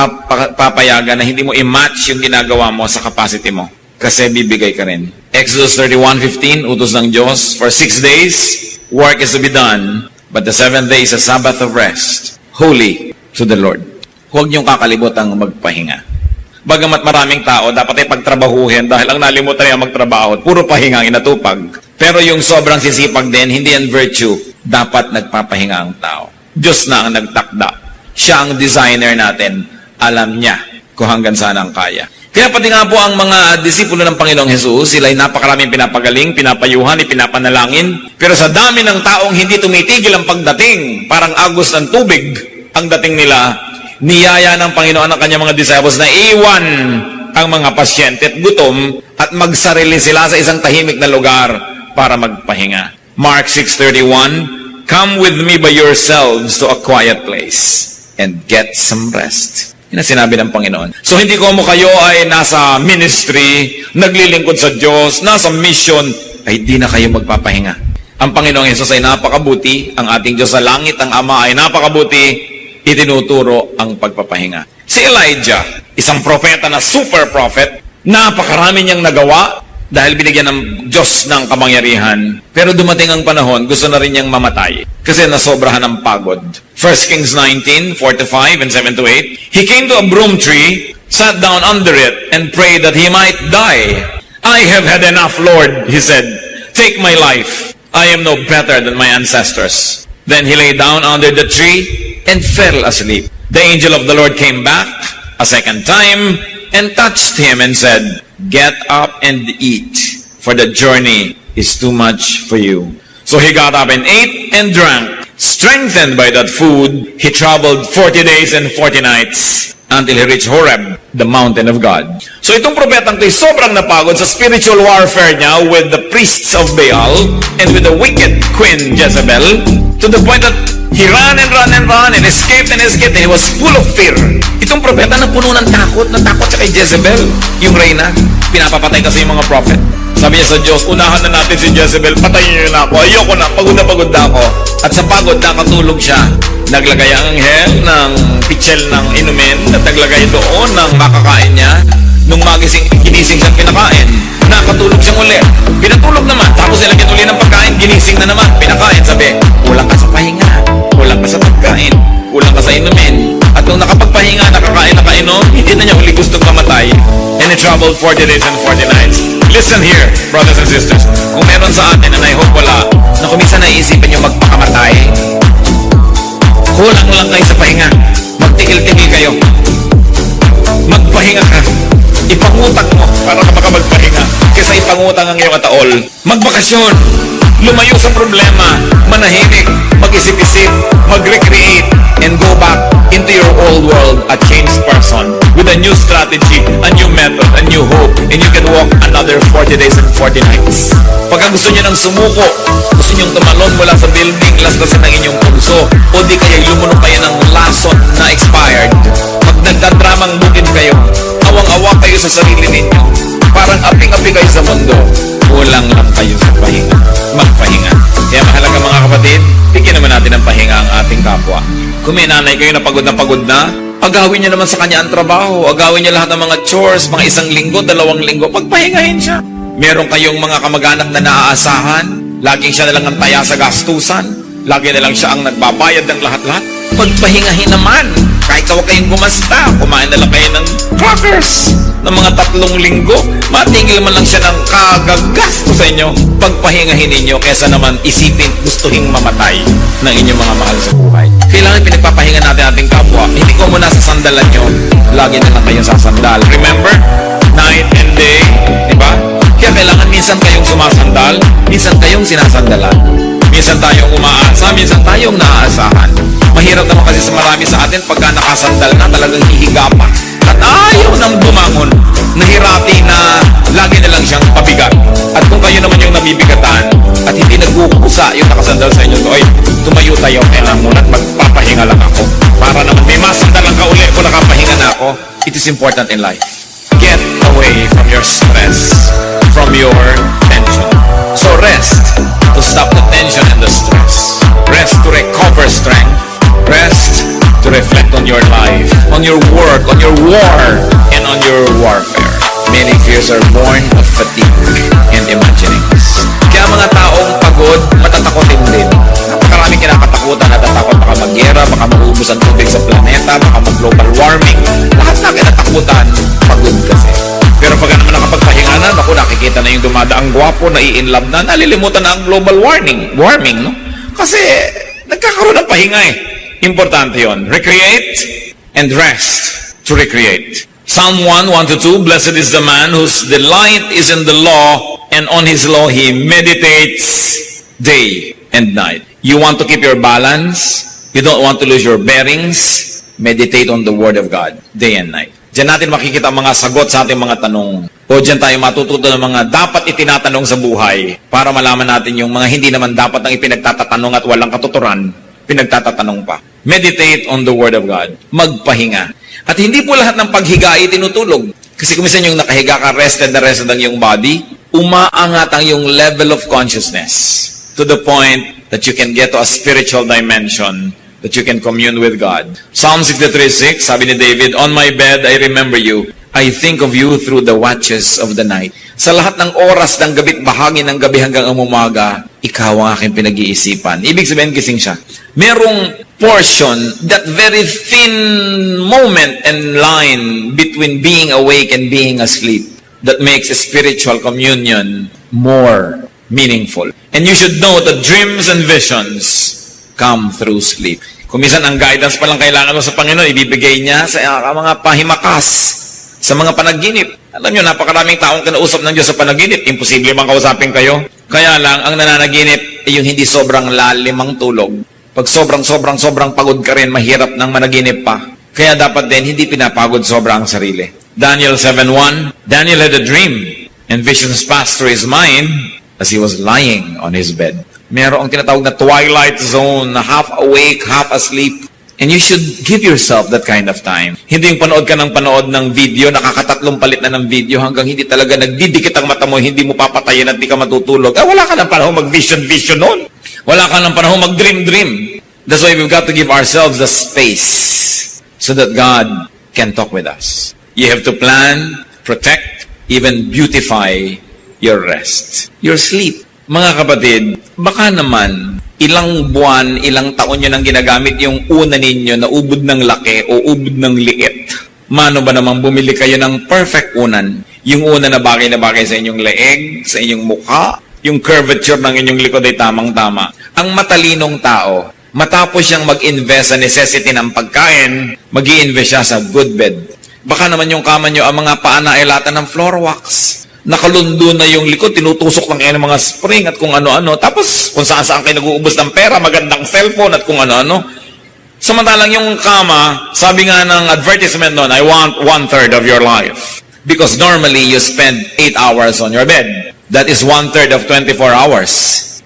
papayagan na hindi mo i-match yung ginagawa mo sa capacity mo. Kasi bibigay ka rin. Exodus 31:15, utos ng Diyos, for 6 days, work is to be done, but the 7th day is a Sabbath of rest, holy to the Lord. Huwag niyong kakalimutan magpahinga. Bagamat maraming tao, dapat ay pagtrabahuhin dahil ang nalimutan niya magtrabaho, puro pahinga ang inatupag. Pero yung sobrang sisipag din, hindi yan virtue. Dapat nagpapahinga ang tao. Diyos na ang nagtakda. Siya ang designer natin. Alam niya kung hanggang saan ang kaya. Kaya pati nga po ang mga disipulo ng Panginoong Hesus, sila ay napakaraming pinapagaling, pinapayuhan, ipinapanalangin. Pero sa dami ng taong hindi tumitigil ang pagdating, parang agos ng tubig ang dating nila, niyaya ng Panginoon ang kanyang mga disciples na iwan ang mga pasyente at gutom at magsarili sila sa isang tahimik na lugar para magpahinga. Mark 6:31, come with me by yourselves to a quiet place and get some rest. Yan ang sinabi ng Panginoon. So hindi ko mo kayo ay nasa ministry, naglilingkod sa Diyos, nasa mission, ay di na kayo magpapahinga. Ang Panginoong Hesus ay napakabuti, ang ating Diyos sa langit, ang Ama ay napakabuti, itinuturo ang pagpapahinga. Si Elijah, isang propeta na super prophet, napakarami niyang nagawa dahil binigyan ng Diyos ng kamangyarihan. Pero dumating ang panahon, gusto na rin niyang mamatay kasi nasobrahan ng pagod. 1 Kings 19:4-5 and 7-8, he came to a broom tree, sat down under it, and prayed that he might die. I have had enough, Lord, he said. Take my life. I am no better than my ancestors. Then he lay down under the tree and fell asleep. The angel of the Lord came back a second time and touched him and said, get up and eat, for the journey is too much for you. So he got up and ate and drank. Strengthened by that food, he traveled 40 days and 40 nights until he reached Horeb, the mountain of God. So itong propetang ito sobrang napagod sa spiritual warfare niya with the priests of Baal and with the wicked queen Jezebel, to the point that he ran and ran and ran and escaped and escaped, and he was full of fear. Itong propeta na puno ng takot, natakot siya kay Jezebel, yung reyna. Pinapapatay kasi yung mga prophet. Sabi niya sa Diyos, unahan na natin si Jezebel, patayin niyo na ako, ayoko na, pagod na ako. At sa pagod, nakatulog siya. Naglagay ang anghel ng pitchel ng inumin at naglagay doon ng makakain niya. Nung magising, ginising siyang pinakain. Nakatulog siyang uli. Pinatulog naman. Tapos nilagyan uli ng pagkain, ginising na naman. Pinakain. Sabi, kulang ka sa pahinga. Kulang ka sa pagkain. Kulang ka sa inumin. At nung nakapagpahinga, nakakain, nakainom, hindi na niya uli gustong mamatay. And he traveled 40 days and 40 nights. Listen here, brothers and sisters. Kung meron sa atin, and I hope wala, na kung minsan naisipin niyo magpakamatay, kulang lang kayo sa pahinga. Magtigil-tigil kayo. Magpahinga ka. Ipangutang mo para ka makapagpahinga. Kesa ipangutang ang iyong ataol. Magbakasyon. Lumayo sa problema. Manahimik. Mag-isip-isip. Mag-recreate. And go back into your old world a changed person with a new strategy, a new method, a new hope, and you can walk another 40 days and 40 nights. Pagka gusto niyo ng sumuko, gusto niyo tumalon mula sa building, lastasin ng inyong pulso, o di kaya lumunok kayo ng lason na expired, magdadramang bukid kayo, awang-awa kayo sa sarili ninyo, parang aping-api kayo sa mundo, kulang lang kayo sa pahinga. Magpahinga. Kaya mahalaga mga kapatid, bigyan naman natin ng pahinga ang ating kapwa. Kung may nanay kayo na pagod na, agawin niya naman sa kanya ang trabaho, agawin niya lahat ng mga chores, mga 1 linggo, 2 linggo, pagpahingahin siya. Meron kayong mga kamag-anak na naaasahan, laging siya na lang ang taya sa gastusan, lagi na lang siya ang nagbabayad ng lahat-lahat. Pagpahingahin naman, kahit huwag kayong gumasta, kumain na lang kayo ng crackers. ng mga 3 linggo, matigil man lang siya ng kagagasto sa inyo. Pagpahingahin ninyo kesa naman isipin gustuhing mamatay ng inyong mga mahal sa buhay. Kailangan pinagpapahinga natin ating kapwa. Hindi ko muna sa sandalan nyo, lagi na lang kayong sasandal. Remember? Night and day, di ba? Kaya kailangan minsan kayong sumasandal, minsan kayong sinasandalan. Minsan tayong umaasa, minsan tayong naaasahan. Mahirap naman kasi sa marami sa atin pagka nakasandal na talagang hihiga pa. At ayaw nang bumangon. Nahirati na lagi na lang siyang pabigat. At kung kayo naman yung nabibigatan at hindi nagkukusa yung nakasandal sa inyo, oy, tumayo tayo, kailangan muna at magpapahinga lang ako. Para naman may masandalan ka uli kung nakapahinga na ako. It is important in life. Get away from your stress, from your tension. So rest to stop the tension and the stress. Rest to recover strength. Rest to reflect on your life, on your work, on your war, and on your warfare. Many fears are born of fatigue and imaginings. Kaya mga taong pagod, matatakotin din. Napakaraming kinakatakutan, natatakot baka magyera, baka maubos ang tubig sa planeta, baka mag-global warming. Lahat na kinatakutan, pagod kasi. Pero pag naman nakapagpahinga na, naku, nakikita na yung dumadaang gwapo, nai-inlove na, nalilimutan na ang global warming, no? Kasi nagkakaroon ng pahinga eh. Importante yon. Recreate and rest to recreate. Psalm 1, 1-2, Blessed is the man whose delight is in the law, and on his law he meditates day and night. You want to keep your balance? You don't want to lose your bearings? Meditate on the Word of God day and night. Diyan natin makikita ang mga sagot sa ating mga tanong. O diyan tayo matututo ng mga dapat itinatanong sa buhay para malaman natin yung mga hindi naman dapat nang ipinagtatatanong at walang katuturan, pinagtatatanong pa. Meditate on the Word of God. Magpahinga. At hindi po lahat ng paghiga ay tinutulog. Kasi kung minsan yung nakahiga ka, rested na rested ang iyong body, umaangat ang iyong level of consciousness to the point that you can get to a spiritual dimension that you can commune with God. Psalm 63:6, sabi ni David, On my bed I remember you. I think of you through the watches of the night. Sa lahat ng oras ng gabi't bahagi ng gabi hanggang ang umaga, ikaw ang aking pinag-iisipan. Ibig sabihin, gising siya. Merong portion, that very thin moment and line between being awake and being asleep that makes a spiritual communion more meaningful. And you should know that dreams and visions come through sleep. Kung minsan ang guidance pa lang kailangan mo sa Panginoon, ibibigay niya sa mga pahimakas, sa mga panaginip. Alam nyo, napakaraming taong kinausap ng Diyos sa panaginip. Imposible mang kausapin kayo. Kaya lang, ang nananaginip ay yung hindi sobrang lalim ang tulog. Pag sobrang pagod ka rin, mahirap nang managinip pa. Kaya dapat din, hindi pinapagod sobra ang sarili. Daniel 7:1, Daniel had a dream, and visions passed through his mind as he was lying on his bed. Merong tinatawag na twilight zone, na half awake, half asleep. And you should give yourself that kind of time. Hindi yung panood ka ng panood ng video, nakakatatlong palit na ng video hanggang hindi talaga nagdidikit ang mata mo, hindi mo papatayin at di ka matutulog. Wala ka ng panahon mag-vision noon. Wala ka ng panahon mag-dream. That's why we've got to give ourselves the space so that God can talk with us. You have to plan, protect, even beautify your rest, your sleep. Mga kapatid, baka naman ilang buwan, ilang taon nyo nang ginagamit yung una ninyo na ubod ng laki o ubod ng liit. Mano ba namang bumili kayo ng perfect unan? Yung una na bagay sa inyong leeg, sa inyong mukha, yung curvature ng inyong likod ay tamang-tama. Ang matalinong tao, matapos siyang mag-invest sa necessity ng pagkain, mag-i-invest siya sa good bed. Baka naman yung kama nyo, ang mga paa na ay lata ng floor wax. Nakalundo na yung likod, tinutusok lang kayo ng mga spring at kung ano-ano. Tapos, kung saan-saan kayo nag-uubos ng pera, magandang cellphone at kung ano-ano. Samantalang yung kama, sabi nga ng advertisement noon, I want 1/3 of your life. Because normally, you spend 8 hours on your bed. That is 1/3 of 24 hours.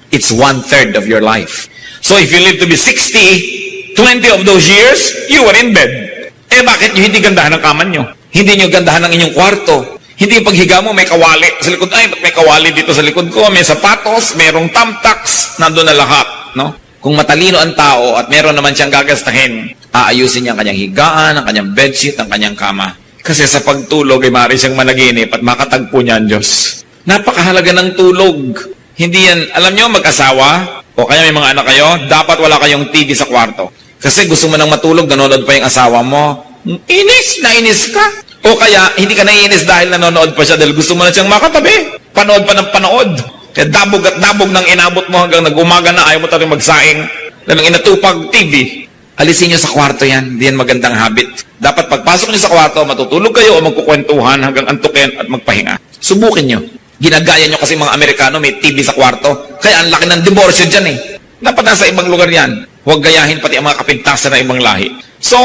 It's 1/3 of your life. So if you live to be 60, 20 of those years, you were in bed. Bakit nyo hindi gandahan ang kama nyo? Hindi nyo gandahan ang inyong kwarto? Hindi yung paghiga mo, may kawali sa likod. Ay, may kawali dito sa likod ko. May sapatos, merong thumbtacks. Nandun na lahat, no? Kung matalino ang tao at meron naman siyang gagastahin, aayusin niya ang kanyang higaan, ang kanyang bedsheet, ang kanyang kama. Kasi sa pagtulog ay maaari siyang managinip at makatagpo niya ang Diyos. Napakahalaga ng tulog. Hindi yan, alam niyo, mag-asawa, o kaya may mga anak kayo, dapat wala kayong TV sa kwarto. Kasi gusto mo nang matulog, nanonood pa yung asawa mo. Inis na inis ka. O O kaya, hindi ka naiinis dahil nanonood pa siya dahil gusto mo na siyang makatabi. Panood pa ng panood. Kaya dabog at dabog nang inabot mo hanggang nag-umaga na ayaw mo tayo magsaing. Dahil ang inatupag TV. Alisin nyo sa kwarto yan. Hindi yan magandang habit. Dapat pagpasok nyo sa kwarto, matutulog kayo o magkukwentuhan hanggang antukin at magpahinga. Subukin nyo. Ginagaya nyo kasi mga Amerikano may TV sa kwarto. Kaya ang laki ng diborsyo dyan eh. Dapat nasa ibang lugar yan. Huwag gayahin pati ang mga kapintasan na ibang lahi. So,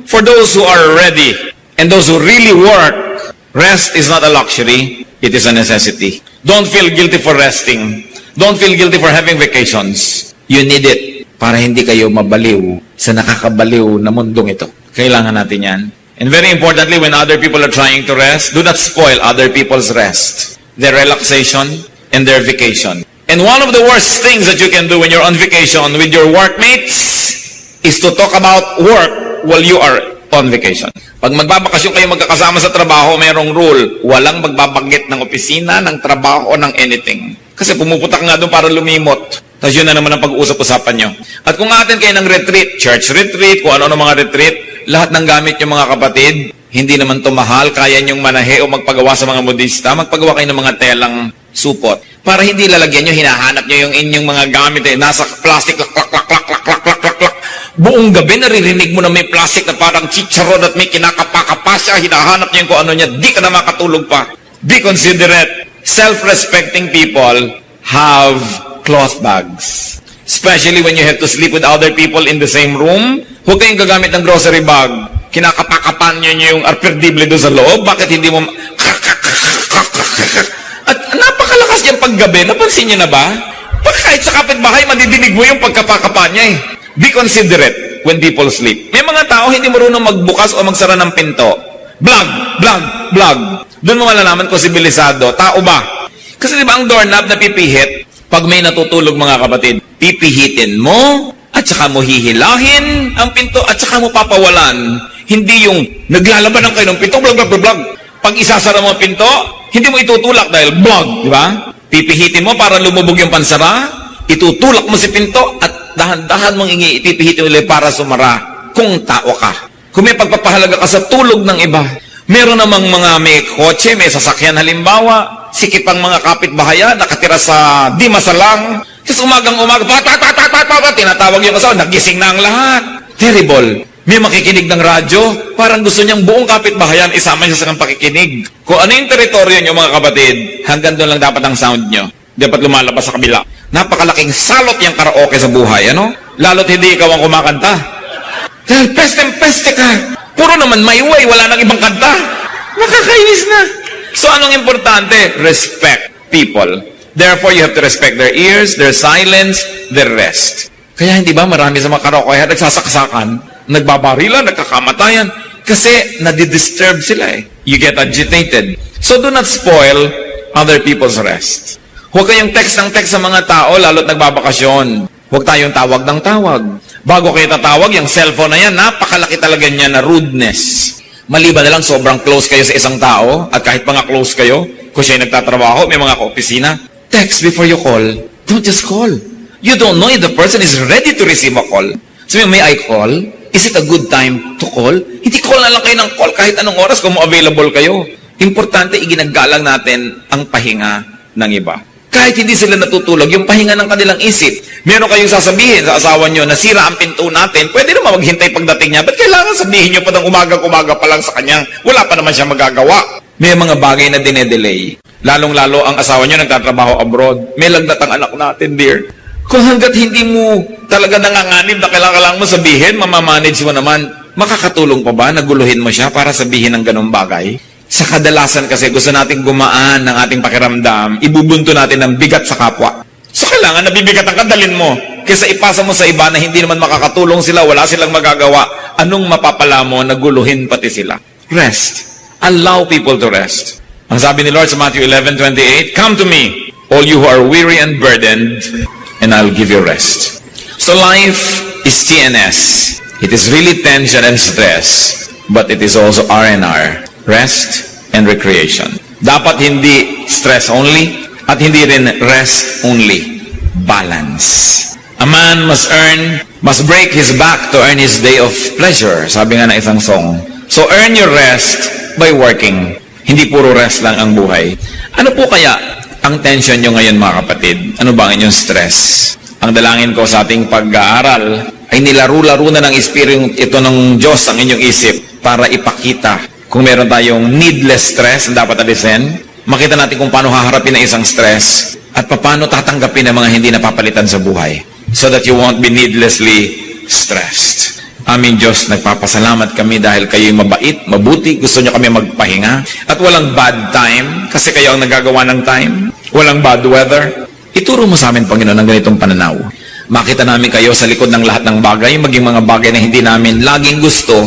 for those who are ready and those who really work, rest is not a luxury. It is a necessity. Don't feel guilty for resting. Don't feel guilty for having vacations. You need it para hindi kayo mabaliw sa nakakabaliw na mundong ito. Kailangan natin yan. And very importantly, when other people are trying to rest, do not spoil other people's rest, their relaxation, and their vacation. And one of the worst things that you can do when you're on vacation with your workmates is to talk about work while you are on vacation. Pag magbabakasyon kayo magkakasama sa trabaho, mayroong rule. Walang magbabanggit ng opisina, ng trabaho, o ng anything. Kasi pumupunta ka nga doon para lumimot. Tapos yun na naman ang pag-uusap-usapan nyo. At kung atin kayo ng retreat, church retreat, kung ano-ano mga retreat, lahat ng gamit yung mga kapatid, hindi naman to mahal, kaya nyong manahe o magpagawa sa mga modista, magpagawa kayo ng mga telang supot. Para hindi lalagyan nyo, hinahanap nyo yung inyong mga gamit, nasa plastic, klak, klak, klak, klak, klak, klak, klak, klak, klak. Buong gabi, naririnig mo na may plastic na parang chicharon at may kinakapa-kapa siya, hinahanap nyo yung kung ano niya, di ka na makatulog pa. Be considerate. Self-respecting people have cloth bags. Especially when you have to sleep with other people in the same room. Huwag kayong gagamit ng grocery bag. Kinakapakapan nyo yung arperdible doon sa loob. Bakit hindi mo... At napakalakas niyang paggabi. Napansin nyo na ba? Baka kahit sa kapitbahay, madidinig mo yung pagkapakapa niya eh. Be considerate when people sleep. May mga tao hindi marunong magbukas o magsara ng pinto. Blag! Blag! Blag! Doon mo malalaman kung sibilisado. Tao ba? Kasi di ba ang doorknob na pipihit? Pag may natutulog mga kapatid, pipihitin mo, at saka mo hihilahin ang pinto, at saka mo papawalan. Hindi yung naglalaban kayo ng pinto, blag, blag, blag, blag. Pag isasara mo ang pinto, hindi mo itutulak dahil blag, di ba? Pipihitin mo para lumubog yung pansara, itutulak mo si pinto, at dahan-dahan mong ipipihitin ulit para sumara kung tao ka. Kung may pagpapahalaga ka sa tulog ng iba, meron namang mga may kotse, may sasakyan halimbawa, sikip ang mga kapitbahayan, nakatira sa di masalang, tapos umagang-umaga, tinatawag yung asawa, nagising na ang lahat. Terrible. May makikinig ng radyo, parang gusto niyang buong kapitbahayan isama niya sa kang pakikinig. Kung ano yung teritoryo niyo mga kapatid, hanggang doon lang dapat ang sound niyo. Dapat lumalabas sa kabila. Napakalaking salot yung karaoke sa buhay, ano? Lalo't hindi ikaw ang kumakanta. Dahil peste ka. Puro naman my way, wala nang ibang kanta. Nakakainis na. So anong importante? Respect people. Therefore, you have to respect their ears, their silence, their rest. Kaya hindi ba marami sa mga karaoke nagsasaksakan, nagbabarilan, nagkakamatayan, kasi nadidisturb sila eh. You get agitated. So do not spoil other people's rest. Huwag kayong text ng text sa mga tao, lalo't nagbabakasyon. Huwag tayong tawag ng tawag. Bago kayo tatawag, yung cellphone na yan, napakalaki talaga niya na rudeness. Maliban na lang sobrang close kayo sa isang tao, at kahit mga close kayo, kung siya'y nagtatrabaho, may mga kaopisina, text before you call. Don't just call. You don't know if the person is ready to receive a call. So may I call? Is it a good time to call? Hindi call na lang kayo ng call kahit anong oras kung available kayo. Importante, iginagalang natin ang pahinga ng iba. Kahit hindi sila natutulog, yung pahinga ng kanilang isip. Meron kayong sasabihin sa asawa nyo, nasira ang pinto natin, pwede naman maghintay pagdating niya. Ba't kailangan sabihin nyo pa ng umaga-umaga pa lang sa kanya? Wala pa naman siya magagawa. May mga bagay na dinedelay. Lalong-lalo ang asawa nyo nagtatrabaho abroad. May lagnat ang anak natin, dear. Kung hanggat hindi mo talaga nanganganib na kailangan mo sabihin, mamamanage mo naman, makakatulong pa ba na guluhin mo siya para sabihin ng ganong bagay? Sa kadalasan kasi gusto nating gumaan ng ating pakiramdam, ibubunto natin ng bigat sa kapwa. So kailangan nabibigat ang kadalin mo kaysa ipasa mo sa iba na hindi naman makakatulong sila, wala silang magagawa. Anong mapapala mo na guluhin pati sila? Rest. Allow people to rest. Ang sabi ni Lord sa Matthew 11:28, "Come to me, all you who are weary and burdened, and I'll give you rest." So life is TNS. It is really tension and stress, but it is also R&R. Rest and recreation. Dapat hindi stress only at hindi rin rest only. Balance. A man must break his back to earn his day of pleasure. Sabi nga na isang song. So earn your rest, by working. Hindi puro rest lang ang buhay. Ano po kaya ang tension nyo ngayon mga kapatid? Ano ba ang inyong stress? Ang dalangin ko sa ating pag-aaral ay nilaro-laro na ng Espiritu ito ng Diyos ang inyong isip para ipakita kung meron tayong needless stress na dapat alisin, makita natin kung paano haharapin ang isang stress at paano tatanggapin ang mga hindi napapalitan sa buhay so that you won't be needlessly stressed. Aming Diyos, nagpapasalamat kami dahil kayo'y mabait, mabuti, gusto niyo kami magpahinga at walang bad time kasi kayo ang nagagawa ng time, walang bad weather. Ituro mo sa amin, Panginoon, ang ganitong pananaw. Makita namin kayo sa likod ng lahat ng bagay, maging mga bagay na hindi namin laging gusto,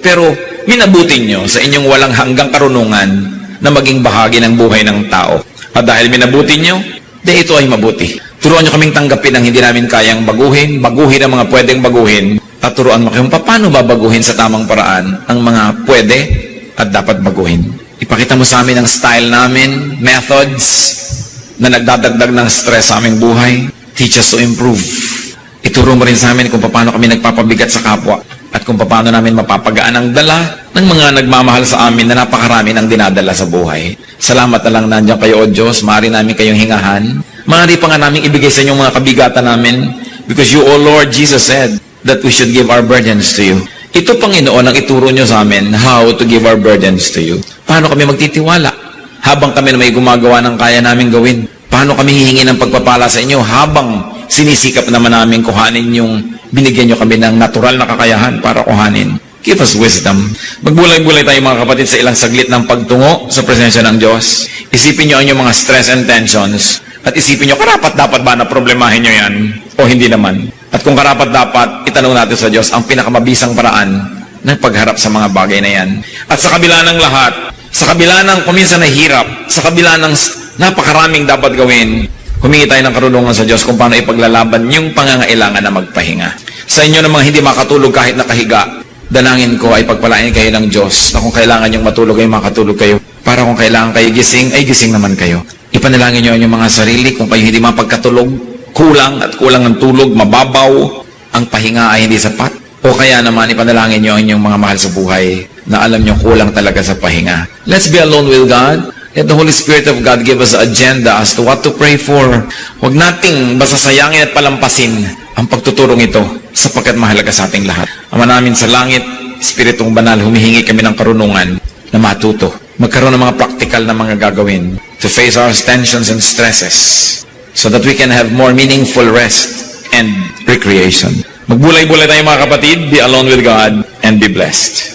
pero minabuti nyo sa inyong walang hanggang karunungan na maging bahagi ng buhay ng tao. At dahil minabuti nyo, ito ay mabuti. Turuan nyo kaming tanggapin ang hindi namin kayang baguhin ang mga pwedeng baguhin, at turuan mo kayong paano babaguhin sa tamang paraan ang mga pwede at dapat baguhin. Ipakita mo sa amin ang style namin, methods, na nagdadagdag ng stress sa aming buhay. Teach us to improve. Ituro mo rin sa amin kung paano kami nagpapabigat sa kapwa at kung paano namin mapapagaan ang dala ng mga nagmamahal sa amin na napakarami ng dinadala sa buhay. Salamat na lang nandiyan kayo, O Diyos. Maaari namin kayong hingahan. Maaari pa nga namin ibigay sa inyong mga kabigatan namin because you, O Lord Jesus, said that we should give our burdens to you. Ito, Panginoon, ang ituro nyo sa amin how to give our burdens to you. Paano kami magtitiwala habang kami na may gumagawa ng kaya namin gawin? Paano kami hihingi ng pagpapala sa inyo habang sinisikap naman namin kuhanin yung binigyan nyo kami ng natural na kakayahan para kuhanin? Give us wisdom. Magbulay-bulay tayo mga kapatid sa ilang saglit ng pagtungo sa presensya ng Diyos. Isipin nyo ang inyong mga stress and tensions at isipin nyo, karapat-dapat ba na problemahin nyo yan o hindi naman? At kung karapat-dapat, itanong natin sa Diyos ang pinakamabisang paraan ng pagharap sa mga bagay na yan. At sa kabila ng lahat, sa kabila ng kuminsan na hirap, sa kabila ng napakaraming dapat gawin, humingi tayo ng karunungan sa Diyos kung paano ipaglalaban yung pangangailangan na magpahinga. Sa inyo namang hindi makatulog kahit nakahiga, dalangin ko ay pagpalain kayo ng Diyos na kung kailangan yung matulog ay makatulog kayo. Para kung kailangan kayo gising, ay gising naman kayo. Ipanalangin nyo ang inyong mga sarili kung kayo hindi mapagkatulog, kulang ang tulog, mababaw, ang pahinga ay hindi sapat. O kaya naman ipanalangin nyo ang inyong mga mahal sa buhay na alam nyo kulang talaga sa pahinga. Let's be alone with God. Let the Holy Spirit of God give us an agenda as to what to pray for. Huwag nating basta sayangin at palampasin ang pagtuturong ito sapagkat mahalaga sa ating lahat. Ama namin sa langit, Espiritong Banal, humihingi kami ng karunungan na matuto. Magkaroon ng mga practical na mga gagawin to face our tensions and stresses so that we can have more meaningful rest and recreation. Magbulay-bulay tayo mga kapatid. Be alone with God and be blessed.